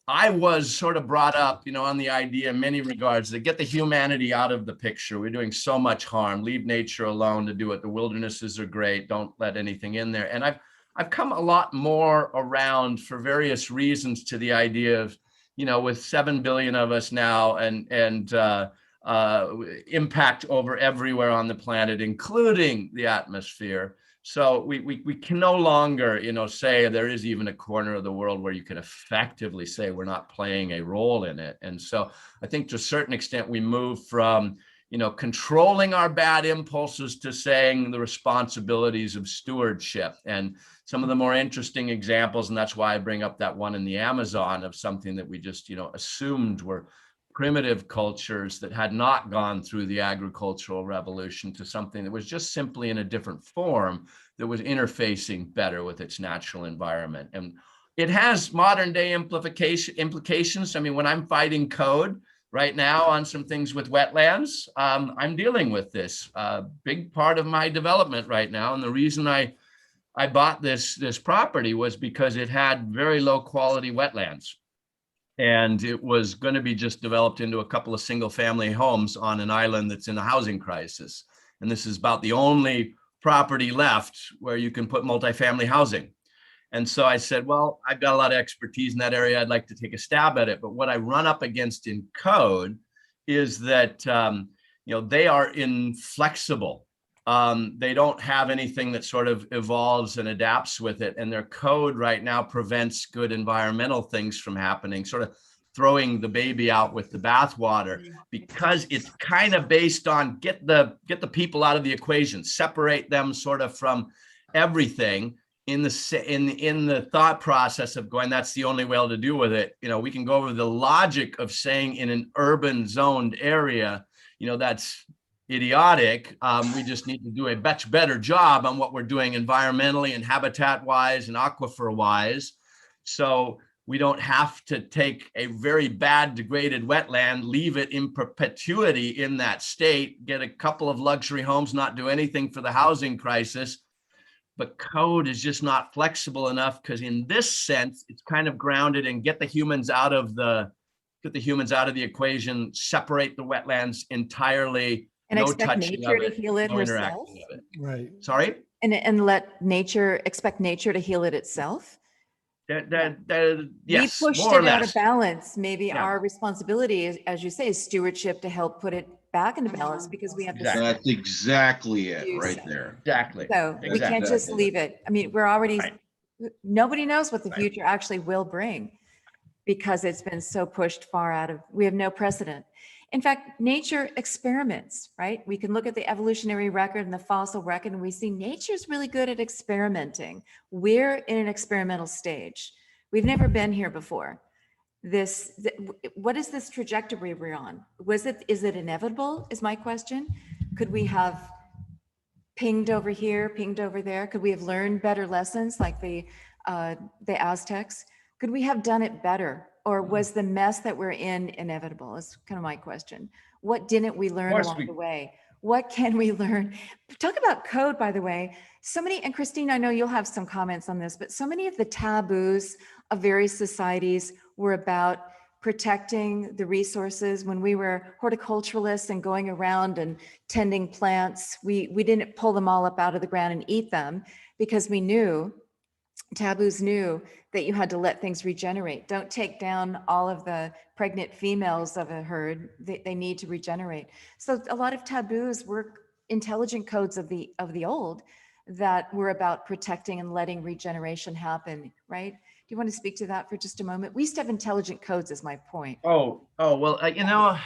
I was sort of brought up, on the idea in many regards to get the humanity out of the picture. We're doing so much harm. Leave nature alone to do it. The wildernesses are great. Don't let anything in there. And I've come a lot more around, for various reasons, to the idea of, with 7 billion of us now, and impact over everywhere on the planet, including the atmosphere. So we can no longer, say there is even a corner of the world where you can effectively say we're not playing a role in it. And so I think to a certain extent we move from, controlling our bad impulses to saying the responsibilities of stewardship. And some of the more interesting examples, and that's why I bring up that one in the Amazon of something that we just, assumed were primitive cultures that had not gone through the agricultural revolution, to something that was just simply in a different form that was interfacing better with its natural environment. And it has modern day implications. I mean, when I'm fighting code right now on some things with wetlands, I'm dealing with this big part of my development right now. And the reason I bought this property was because it had very low quality wetlands. And it was going to be just developed into a couple of single family homes on an island that's in a housing crisis. And this is about the only property left where you can put multifamily housing. And so I said, well, I've got a lot of expertise in that area. I'd like to take a stab at it. But what I run up against in code is that, they are inflexible. They don't have anything that sort of evolves and adapts with it. And their code right now prevents good environmental things from happening, sort of throwing the baby out with the bathwater, because it's kind of based on get the people out of the equation, separate them sort of from everything in the thought process of going, that's the only way to do with it. We can go over the logic of saying in an urban zoned area, that's idiotic. We just need to do a much better job on what we're doing environmentally and habitat wise and aquifer wise. So we don't have to take a very bad degraded wetland, leave it in perpetuity in that state, get a couple of luxury homes, not do anything for the housing crisis. But code is just not flexible enough, because in this sense, it's kind of grounded in get the humans out of the equation, separate the wetlands entirely, And no expect touching nature of to it, heal it no herself. interacting of it. Right. Sorry? And expect nature to heal it itself. Yes, We pushed more or it out less. of balance. Maybe Yeah. our responsibility is, as you say, is stewardship to help put it back into balance, because we have Exactly. That's exactly it Use right it. there. Exactly. So we can't Exactly. just leave it. I mean, we're already, Right. nobody knows what the Right. future actually will bring, because it's been so pushed far out of, we have no precedent. In fact, nature experiments, right? We can look at the evolutionary record and the fossil record, and we see nature's really good at experimenting. We're in an experimental stage. We've never been here before. What is this trajectory we're on? Is it inevitable, is my question? Could we have pinged over here, pinged over there? Could we have learned better lessons like the Aztecs? Could we have done it better? Or was the mess that we're in inevitable? Is kind of my question. What didn't we learn along the way? What can we learn? Talk about code, by the way. So many, and Christine, I know you'll have some comments on this, but so many of the taboos of various societies were about protecting the resources. When we were horticulturalists and going around and tending plants, we didn't pull them all up out of the ground and eat them, because we knew, taboos knew, that you had to let things regenerate. Don't take down all of the pregnant females of a herd. They need to regenerate. So a lot of taboos were intelligent codes of the old that were about protecting and letting regeneration happen, right? Do you want to speak to that for just a moment? We used to have intelligent codes, is my point. Well, I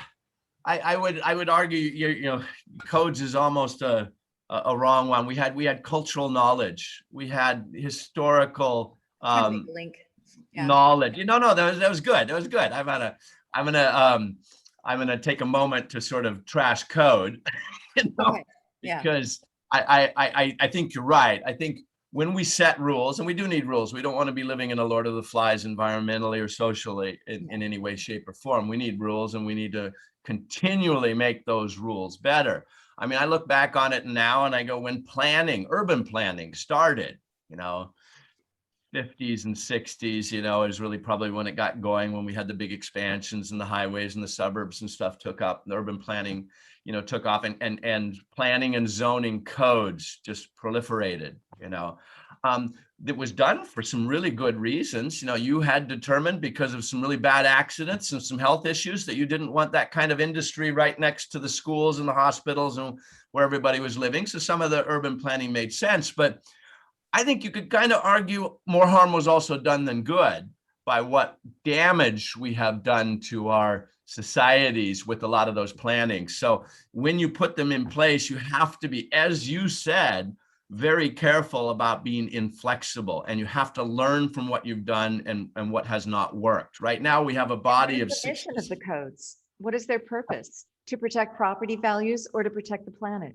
would argue, codes is almost a wrong one. We had cultural knowledge. We had historical Link. Yeah. knowledge. No, that was good. That was good. I'm gonna take a moment to sort of trash code, Okay. Yeah. because I think you're right. I think when we set rules, and we do need rules, we don't want to be living in a Lord of the Flies environmentally or socially in any way, shape, or form. We need rules, and we need to continually make those rules better. I mean, I look back on it now and I go, when urban planning started, 50s and 60s, is really probably when it got going, when we had the big expansions and the highways and the suburbs and stuff took up, and the urban planning, took off, and planning and zoning codes just proliferated, That was done for some really good reasons. You had determined, because of some really bad accidents and some health issues, that you didn't want that kind of industry right next to the schools and the hospitals and where everybody was living. So some of the urban planning made sense, but I think you could kind of argue more harm was also done than good by what damage we have done to our societies with a lot of those plannings. So when you put them in place, you have to be, as you said, very careful about being inflexible, and you have to learn from what you've done and what has not worked. Right now, we have a body of What is the mission of the codes? What is their purpose? To protect property values or to protect the planet?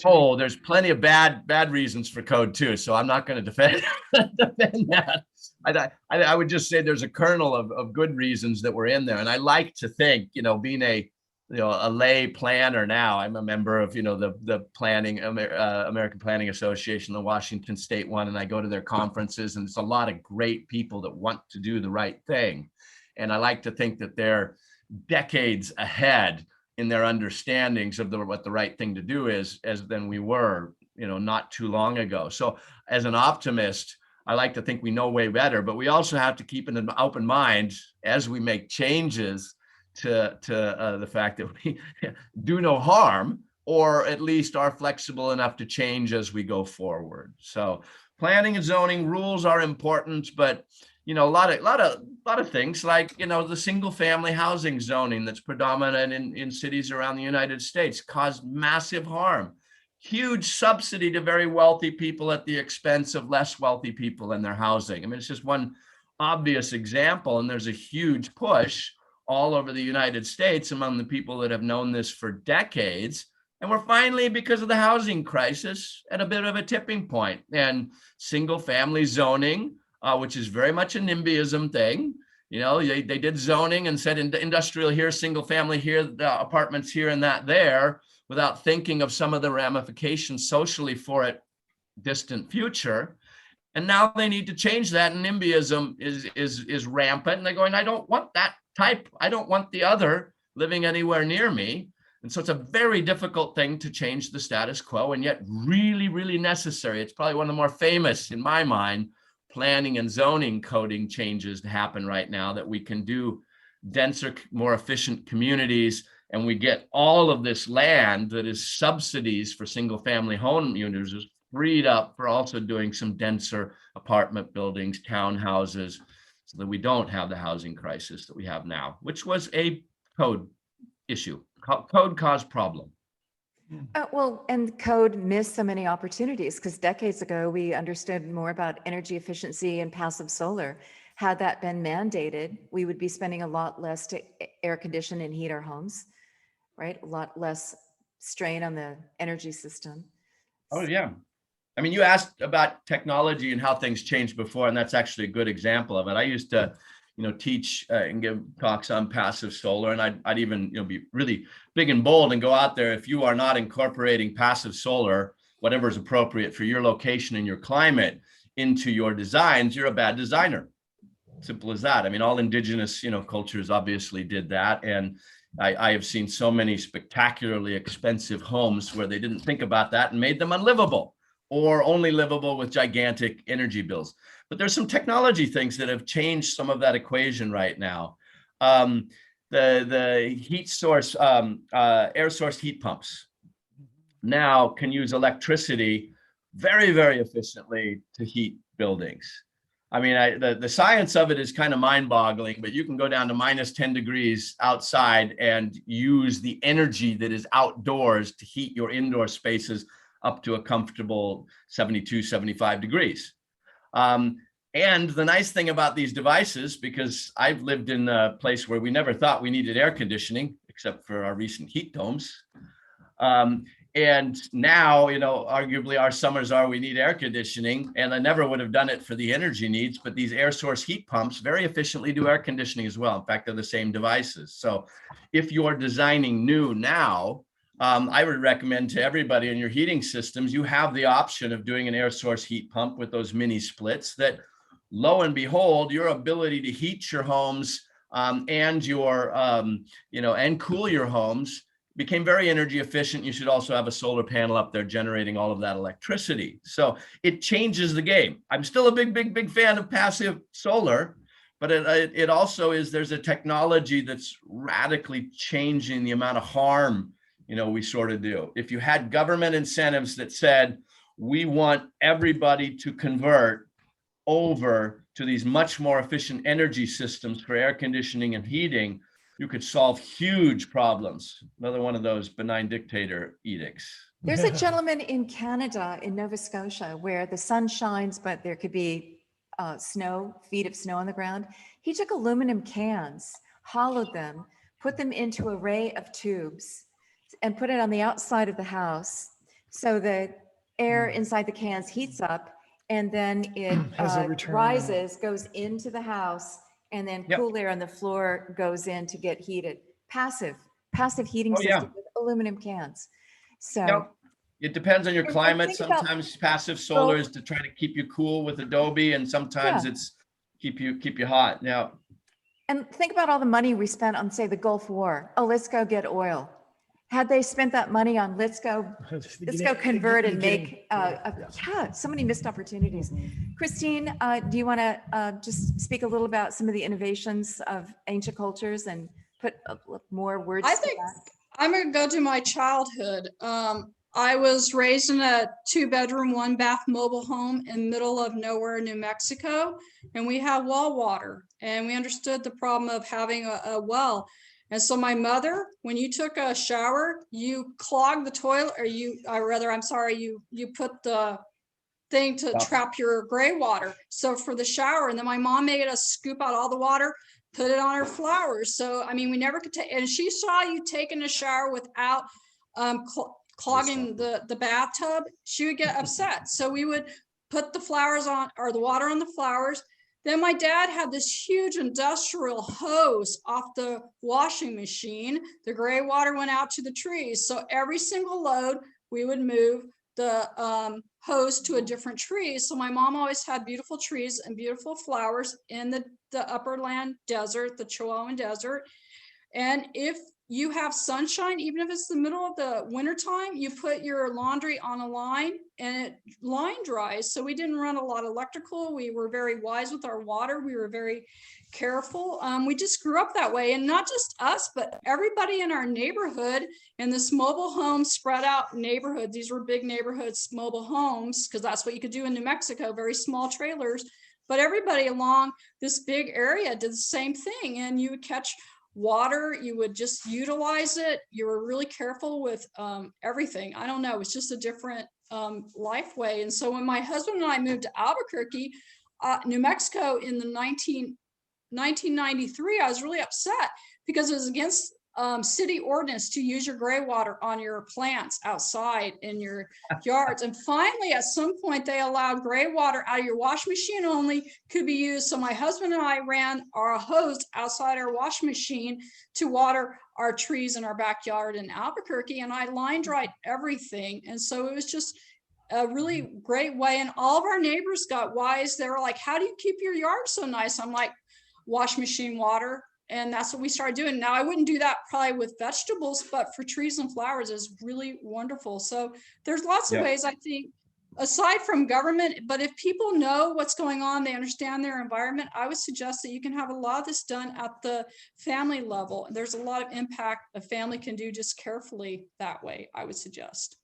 Oh, there's plenty of bad reasons for code too. So I'm not going to defend that. I would just say there's a kernel of good reasons that were in there. And I like to think, being a lay planner now, I'm a member of, the planning, American Planning Association, the Washington State one, and I go to their conferences, and it's a lot of great people that want to do the right thing. And I like to think that they're decades ahead in their understandings of what the right thing to do is than we were, not too long ago. So as an optimist, I like to think we know way better, but we also have to keep an open mind as we make changes to the fact that we do no harm, or at least are flexible enough to change as we go forward. So planning and zoning rules are important, but a lot of things like, the single family housing zoning that's predominant in cities around the United States cause massive harm. Huge subsidy to very wealthy people at the expense of less wealthy people in their housing. I mean, it's just one obvious example, and there's a huge push all over the United States among the people that have known this for decades. And we're finally, because of the housing crisis, at a bit of a tipping point. And single family zoning, which is very much a NIMBYism thing. They did zoning and said industrial here, single family here, apartments here and that there, without thinking of some of the ramifications socially for it distant future. And now they need to change that, and NIMBYism is rampant. And they're going, I don't want that type. I don't want the other living anywhere near me. And so it's a very difficult thing to change the status quo, and yet really, really necessary. It's probably one of the more famous, in my mind, planning and zoning coding changes to happen right now, that we can do denser, more efficient communities, and we get all of this land that is subsidies for single family home users freed up for also doing some denser apartment buildings, townhouses, so that we don't have the housing crisis that we have now, which was a code issue, code caused problem. Well, and code missed so many opportunities, because decades ago, we understood more about energy efficiency and passive solar. Had that been mandated, we would be spending a lot less to air condition and heat our homes, right? A lot less strain on the energy system. Oh, yeah. I mean, you asked about technology and how things changed before, and that's actually a good example of it. I used to teach and give talks on passive solar, and I'd even be really big and bold and go out there. If you are not incorporating passive solar, whatever is appropriate for your location and your climate, into your designs, you're a bad designer. Simple as that. I mean, all indigenous cultures obviously did that, and I have seen so many spectacularly expensive homes where they didn't think about that and made them unlivable, or only livable with gigantic energy bills. But there's some technology things that have changed some of that equation right now. The heat source, air source heat pumps now can use electricity very, very efficiently to heat buildings. I mean, the science of it is kind of mind-boggling, but you can go down to -10 degrees outside and use the energy that is outdoors to heat your indoor spaces up to a comfortable 72, 75 degrees. And the nice thing about these devices, because I've lived in a place where we never thought we needed air conditioning, except for our recent heat domes. And now, arguably our summers we need air conditioning, and I never would have done it for the energy needs, but these air source heat pumps very efficiently do air conditioning as well. In fact, they're the same devices. So if you're designing new now, I would recommend to everybody in your heating systems, you have the option of doing an air source heat pump with those mini splits that, lo and behold, your ability to heat your homes and your, and cool your homes became very energy efficient. You should also have a solar panel up there generating all of that electricity. So it changes the game. I'm still a big fan of passive solar, but it also is, there's a technology that's radically changing the amount of harm we sort of do. If you had government incentives that said, we want everybody to convert over to these much more efficient energy systems for air conditioning and heating, you could solve huge problems. Another one of those benign dictator edicts. There's a gentleman in Canada, in Nova Scotia, where the sun shines, but there could be feet of snow on the ground. He took aluminum cans, hollowed them, put them into an array of tubes, and put it on the outside of the house. So the air inside the cans heats up, and then it rises, goes into the house, and then cool air on the floor goes in to get heated. Passive heating system with aluminum cans. So it depends on your climate. Sometimes passive solar is to try to keep you cool with Adobe, and sometimes it's keep you hot. Now, And think about all the money we spent on, say, the Gulf War. Oh, let's go get oil. Had they spent that money on let's go convert and make, so many missed opportunities. Christine, do you want to just speak a little about some of the innovations of ancient cultures and put more words I to think that? I'm going to go to my childhood. I was raised in a 2-bedroom, 1-bath mobile home in middle of nowhere, New Mexico, and we had well water, and we understood the problem of having a well. And so my mother, when you took a shower, you clogged the toilet, or you put the thing to trap your gray water. So for the shower, and then my mom made us scoop out all the water, put it on her flowers. So, I mean, we never could take, and she saw you taking a shower without clogging the bathtub, she would get upset. So we would put the flowers on, or the water on the flowers. Then my dad had this huge industrial hose off the washing machine. The gray water went out to the trees. So every single load, we would move the hose to a different tree. So my mom always had beautiful trees and beautiful flowers in the upperland desert, the Chihuahuan desert. And if you have sunshine, even if it's the middle of the wintertime, you put your laundry on a line and it line dries. So we didn't run a lot of electrical. We were very wise with our water. We were very careful. We just grew up that way, and not just us, but everybody in our neighborhood in this mobile home spread out neighborhood. These were big neighborhoods, mobile homes, because that's what you could do in New Mexico, very small trailers. But everybody along this big area did the same thing, and you would catch water, you would just utilize it. You were really careful with everything. I don't know, it's just a different life way. And so when my husband and I moved to Albuquerque, New Mexico in the 1993, I was really upset because it was against city ordinance to use your gray water on your plants outside in your yards. And finally, at some point, they allowed gray water out of your wash machine only could be used. So my husband and I ran our hose outside our wash machine to water our trees in our backyard in Albuquerque, and I line dried everything. And so it was just a really great way. And all of our neighbors got wise. They were like, how do you keep your yard so nice? I'm like, wash machine water. And that's what we started doing. Now, I wouldn't do that probably with vegetables, but for trees and flowers is really wonderful. So there's lots of ways, I think, aside from government, but if people know what's going on, they understand their environment, I would suggest that you can have a lot of this done at the family level. There's a lot of impact a family can do just carefully that way, I would suggest.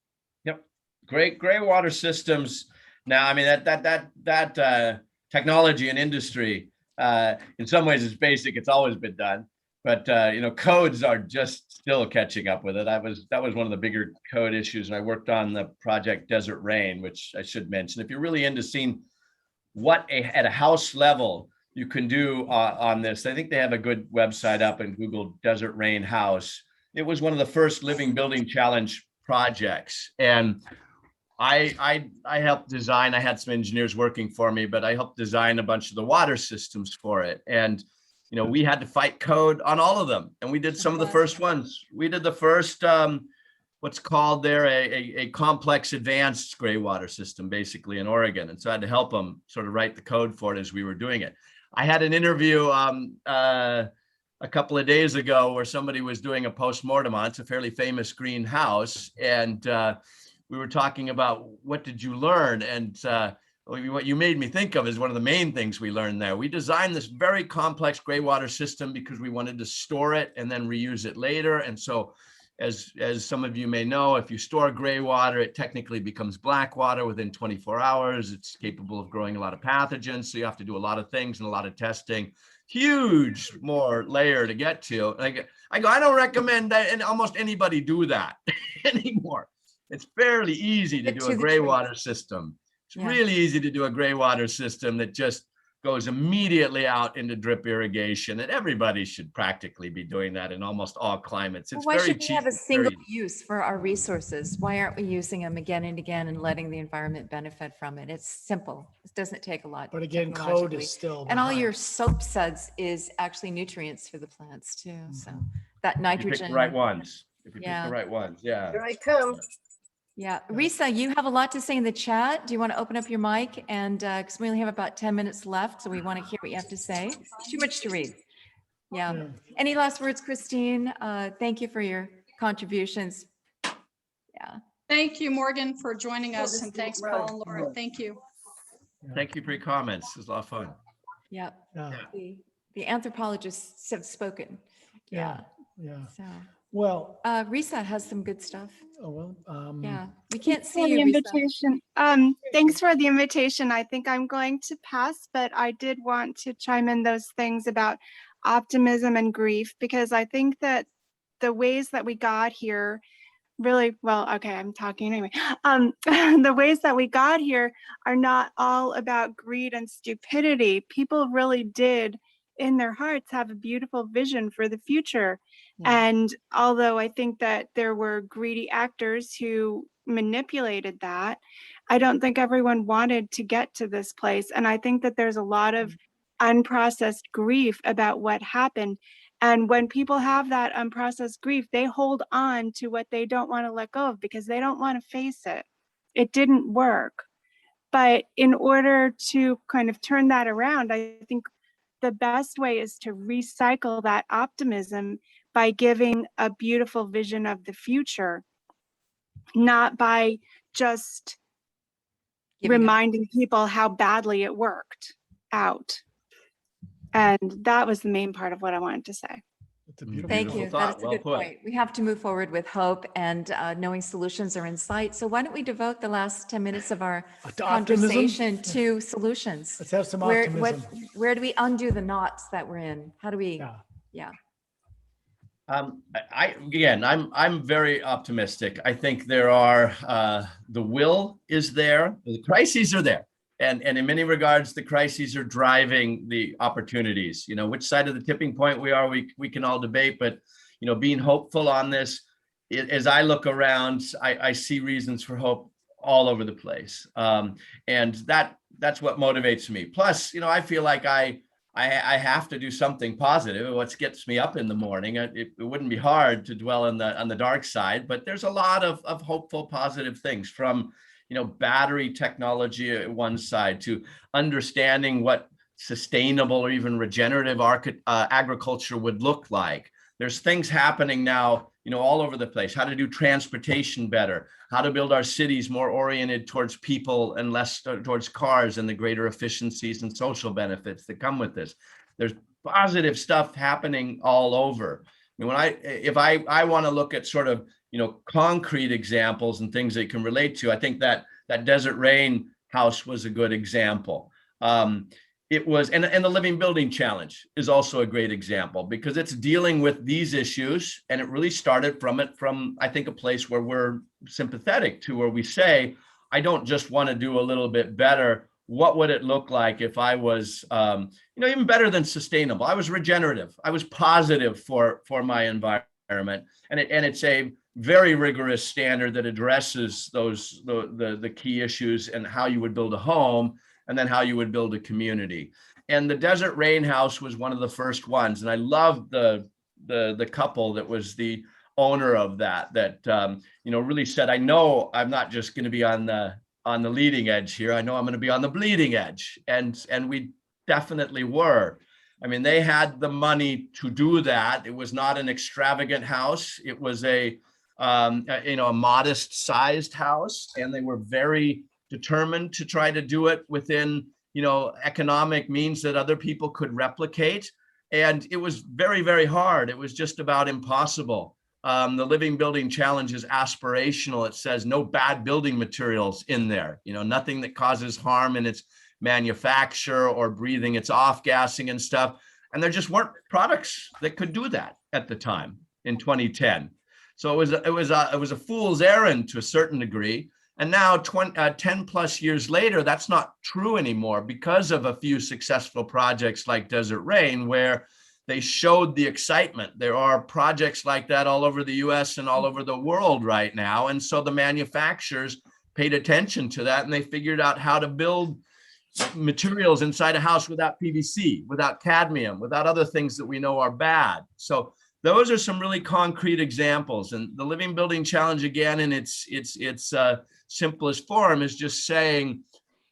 Yep. Great gray water systems. Now, I mean, that technology and industry, in some ways it's basic, it's always been done, but codes are just still catching up with it. That was one of the bigger code issues, and I worked on the project Desert Rain, which I should mention. If you're really into seeing what at a house level you can do on this, I think they have a good website up in Google, Desert Rain House. It was one of the first Living Building Challenge projects, and I helped design. I had some engineers working for me, but I helped design a bunch of the water systems for it. And, we had to fight code on all of them. And we did some of the first ones. We did the first, what's called there a complex advanced gray water system, basically in Oregon. And so I had to help them sort of write the code for it as we were doing it. I had an interview a couple of days ago where somebody was doing a postmortem on it's a fairly famous greenhouse. And we were talking about what did you learn? And what you made me think of is one of the main things we learned there. We designed this very complex gray water system because we wanted to store it and then reuse it later. And so as some of you may know, if you store gray water, it technically becomes black water within 24 hours. It's capable of growing a lot of pathogens. So you have to do a lot of things and a lot of testing. Huge more layer to get to. I don't recommend that and almost anybody do that anymore. It's fairly easy to do a gray water system. It's really easy to do a gray water system that just goes immediately out into drip irrigation, and everybody should practically be doing that in almost all climates. It's why very should we cheap. have a single use for our resources? Why aren't we using them again and again and letting the environment benefit from it? It's simple. It doesn't take a lot. But again, code is still and all behind. your soap suds is actually nutrients for the plants too. So that nitrogen. If you pick the right ones. If you pick the right ones, yeah. Here I come. Yeah, Risa, you have a lot to say in the chat. Do you want to open up your mic? And because we only have about 10 minutes left, so we want to hear what you have to say. Too much to read. Yeah. Yeah. Any last words, Christine? Thank you for your contributions. Yeah. Thank you, Morgan, for joining us, and thanks, Paul and Laura. Thank you. Thank you for your comments. It was a lot of fun. Yep. Yeah. The anthropologists have spoken. Yeah. Yeah. So, Well, Risa has some good stuff. oh, well, Yeah. We can't For see the you, Risa. invitation. Thanks for the invitation. I think I'm going to pass, but I did want to chime in those things about optimism and grief, because I think that the ways that we got here really, well, okay, I'm talking anyway. The ways that we got here are not all about greed and stupidity. People really did in their hearts have a beautiful vision for the future. And although I think that there were greedy actors who manipulated that, I don't think everyone wanted to get to this place. And I think that there's a lot of unprocessed grief about what happened. And when people have that unprocessed grief, they hold on to what they don't want to let go of because they don't want to face it. It didn't work. But in order to kind of turn that around, I think the best way is to recycle that optimism by giving a beautiful vision of the future, not by just Giving up. reminding people how badly it worked out. And that was the main part of what I wanted to say. it's a beautiful. Thank Beautiful you. thought. That's a Well good put. point. We have to move forward with hope and knowing solutions are in sight. So why don't we devote the last 10 minutes of our To optimism? conversation to solutions? Let's have some Where, optimism. where do we undo the knots that we're in? How do we, Yeah. yeah. I'm very optimistic. I think there are the will is there, the crises are there, and in many regards, the crises are driving the opportunities. You know, which side of the tipping point we are, we can all debate, but you know, being hopeful on this, as I look around, I see reasons for hope all over the place, and that's what motivates me. Plus, you know, I feel like I have to do something positive. What gets me up in the morning. It wouldn't be hard to dwell on the dark side, but there's a lot of hopeful, positive things, from, you know, battery technology at one side to understanding what sustainable or even regenerative agriculture would look like. There's things happening now, you know, all over the place. How to do transportation better, how to build our cities more oriented towards people and less towards cars, and the greater efficiencies and social benefits that come with this. There's positive stuff happening all over. I mean, if I want to look at sort of, you know, concrete examples and things that you can relate to, I think that Desert Rain house was a good example. It was, and the Living Building Challenge is also a great example, because it's dealing with these issues, and it really started from I think a place where we're sympathetic to, where we say, I don't just want to do a little bit better. What would it look like if I was, you know, even better than sustainable? I was regenerative. I was positive for my environment, and it's a very rigorous standard that addresses those the key issues, and how you would build a home, and then how you would build a community. And the Desert Rain House was one of the first ones. And I loved the couple that was the owner of that you know, really said, I know I'm not just going to be on the leading edge here. I know I'm going to be on the bleeding edge. And we definitely were. I mean, they had the money to do that. It was not an extravagant house. It was a you know, a modest sized house, and they were very determined to try to do it within, you know, economic means that other people could replicate. And it was very, very hard. It was just about impossible. The Living Building Challenge is aspirational. It says no bad building materials in there, you know, nothing that causes harm in its manufacture or breathing, its off-gassing and stuff. And there just weren't products that could do that at the time in 2010. So it was a fool's errand to a certain degree. And now 10 plus years later, that's not true anymore, because of a few successful projects like Desert Rain, where they showed the excitement. There are projects like that all over the US and all over the world right now. And so the manufacturers paid attention to that, and they figured out how to build materials inside a house without PVC, without cadmium, without other things that we know are bad. So those are some really concrete examples. And the Living Building Challenge, again, in its simplest form, is just saying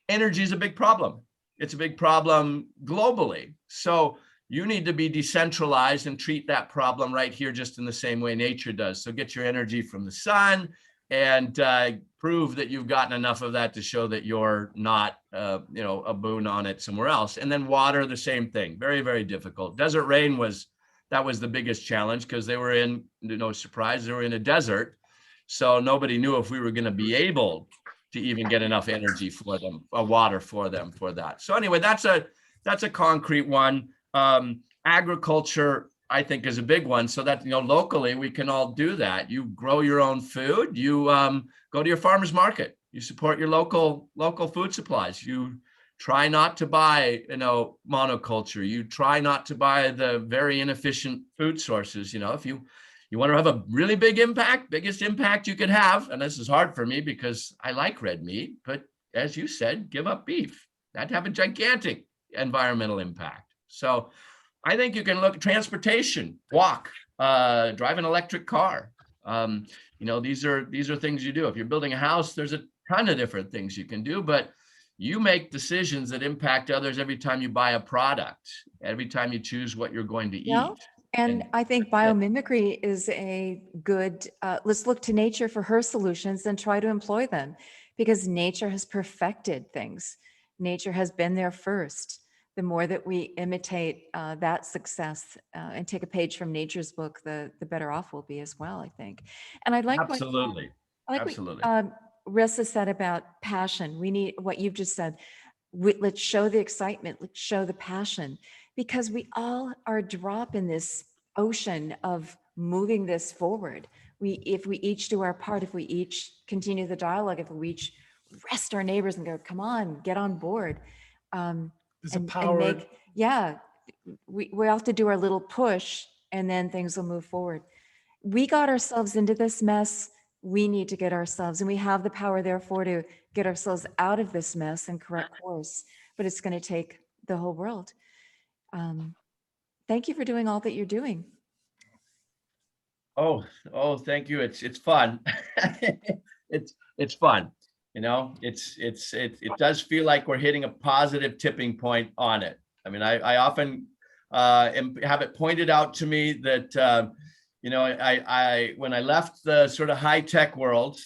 energy is a big problem. It's a big problem globally. So you need to be decentralized and treat that problem right here just in the same way nature does. So get your energy from the sun and prove that you've gotten enough of that to show that you're not, a boon on it somewhere else. And then water, the same thing. Very, very difficult. Desert rain was the biggest challenge because they were in, no surprise, they were in a desert. So nobody knew if we were going to be able to even get enough energy for them, water for them for that. So anyway, that's a concrete one. Agriculture, I think, is a big one, so that locally we can all do that. You grow your own food. You go to your farmer's market. You support your local food supplies. You try not to buy monoculture. You try not to buy the very inefficient food sources. If you want to have a really big impact, biggest impact you could have, and this is hard for me because I like red meat, but as you said, give up beef. That'd have a gigantic environmental impact. So I think you can look at transportation, walk, drive an electric car. These are things you do. If you're building a house, there's a ton of different things you can do, but you make decisions that impact others every time you buy a product, every time you choose what you're going to eat. Yeah. And I think biomimicry is a good, let's look to nature for her solutions and try to employ them, because nature has perfected things. Nature has been there first. The more that we imitate that success and take a page from nature's book, the better off we'll be as well, I think. And I like Absolutely. what Rissa said about passion. We need what you've just said. Let's show the excitement, let's show the passion, because we all are a drop in this ocean of moving this forward. If we each do our part, if we each continue the dialogue, if we each rest our neighbors and go, come on, get on board. There's a power. We have to do our little push and then things will move forward. We got ourselves into this mess. We need to get ourselves, and we have the power therefore to get ourselves out of this mess and correct course, but it's going to take the whole world. Thank you for doing all that you're doing. Oh, thank you. It's fun. it's fun. It does feel like we're hitting a positive tipping point on it. I mean, I often have it pointed out to me that, I when I left the sort of high tech world,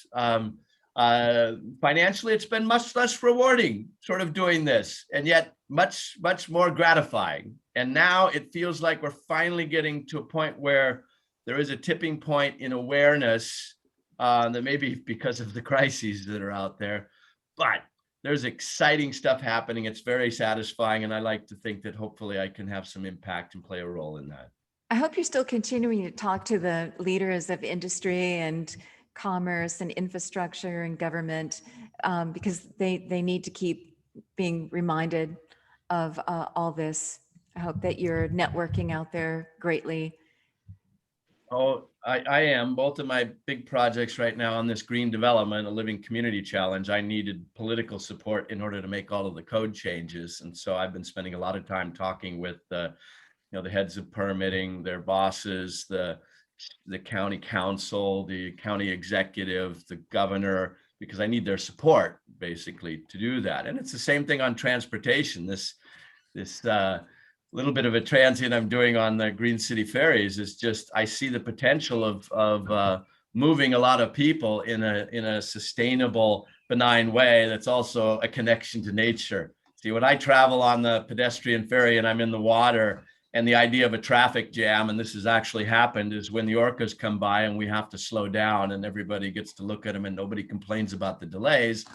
financially, it's been much less rewarding sort of doing this, and yet much, much more gratifying. And now it feels like we're finally getting to a point where there is a tipping point in awareness that maybe because of the crises that are out there, but there's exciting stuff happening. It's very satisfying. And I like to think that hopefully I can have some impact and play a role in that. I hope you're still continuing to talk to the leaders of industry and commerce and infrastructure and government, because they need to keep being reminded of all this. I hope that you're networking out there greatly. Oh, I am. Both of my big projects right now on this green development, a living community challenge, I needed political support in order to make all of the code changes. And so I've been spending a lot of time talking with the heads of permitting, their bosses, the county council, the county executive, the governor, because I need their support basically to do that. And it's the same thing on transportation. This little bit of a transient I'm doing on the Green City Ferries is just, I see the potential of moving a lot of people in a sustainable, benign way that's also a connection to nature. See, when I travel on the pedestrian ferry and I'm in the water, and the idea of a traffic jam, and this has actually happened, is when the orcas come by and we have to slow down and everybody gets to look at them and nobody complains about the delays.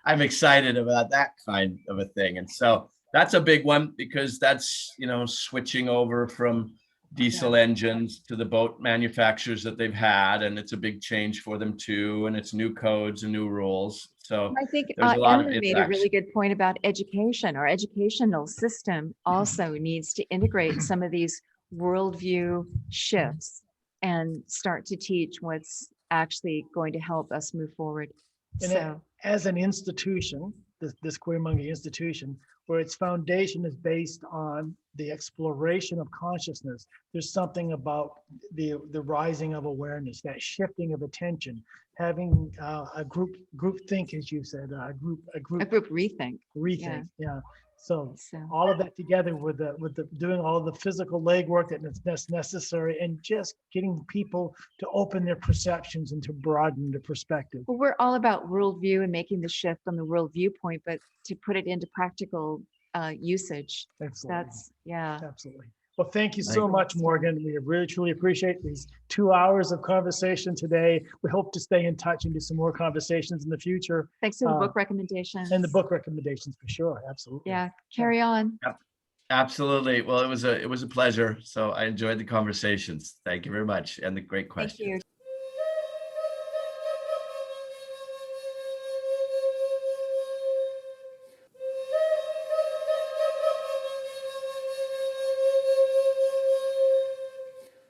I'm excited about that kind of a thing. And so that's a big one, because that's, switching over from diesel engines to the boat manufacturers that they've had. And it's a big change for them too. And it's new codes and new rules. So I think there's a lot Emily of made a really good point about education. Our educational system also needs to integrate some of these worldview shifts and start to teach what's actually going to help us move forward. And as an institution, this Queermonge institution, where its foundation is based on the exploration of consciousness, there's something about the rising of awareness, that shifting of attention, having a group think, as you said, a group rethink. Yeah. So So, all of that together with the doing all of the physical legwork that's necessary, and just getting people to open their perceptions and to broaden their perspective. well, we're all about worldview and making the shift on the world viewpoint, but to put it into practical usage. Absolutely. That's, yeah. Absolutely. Well, thank you so Thank you. much, Morgan. We really, truly appreciate these 2 hours of conversation today. We hope to stay in touch and do some more conversations in the future. Thanks for the book recommendations. And the book recommendations for sure. Absolutely. Yeah, carry on. Absolutely. Well, it was a pleasure. So I enjoyed the conversations. Thank you very much, and the great Thank questions. you.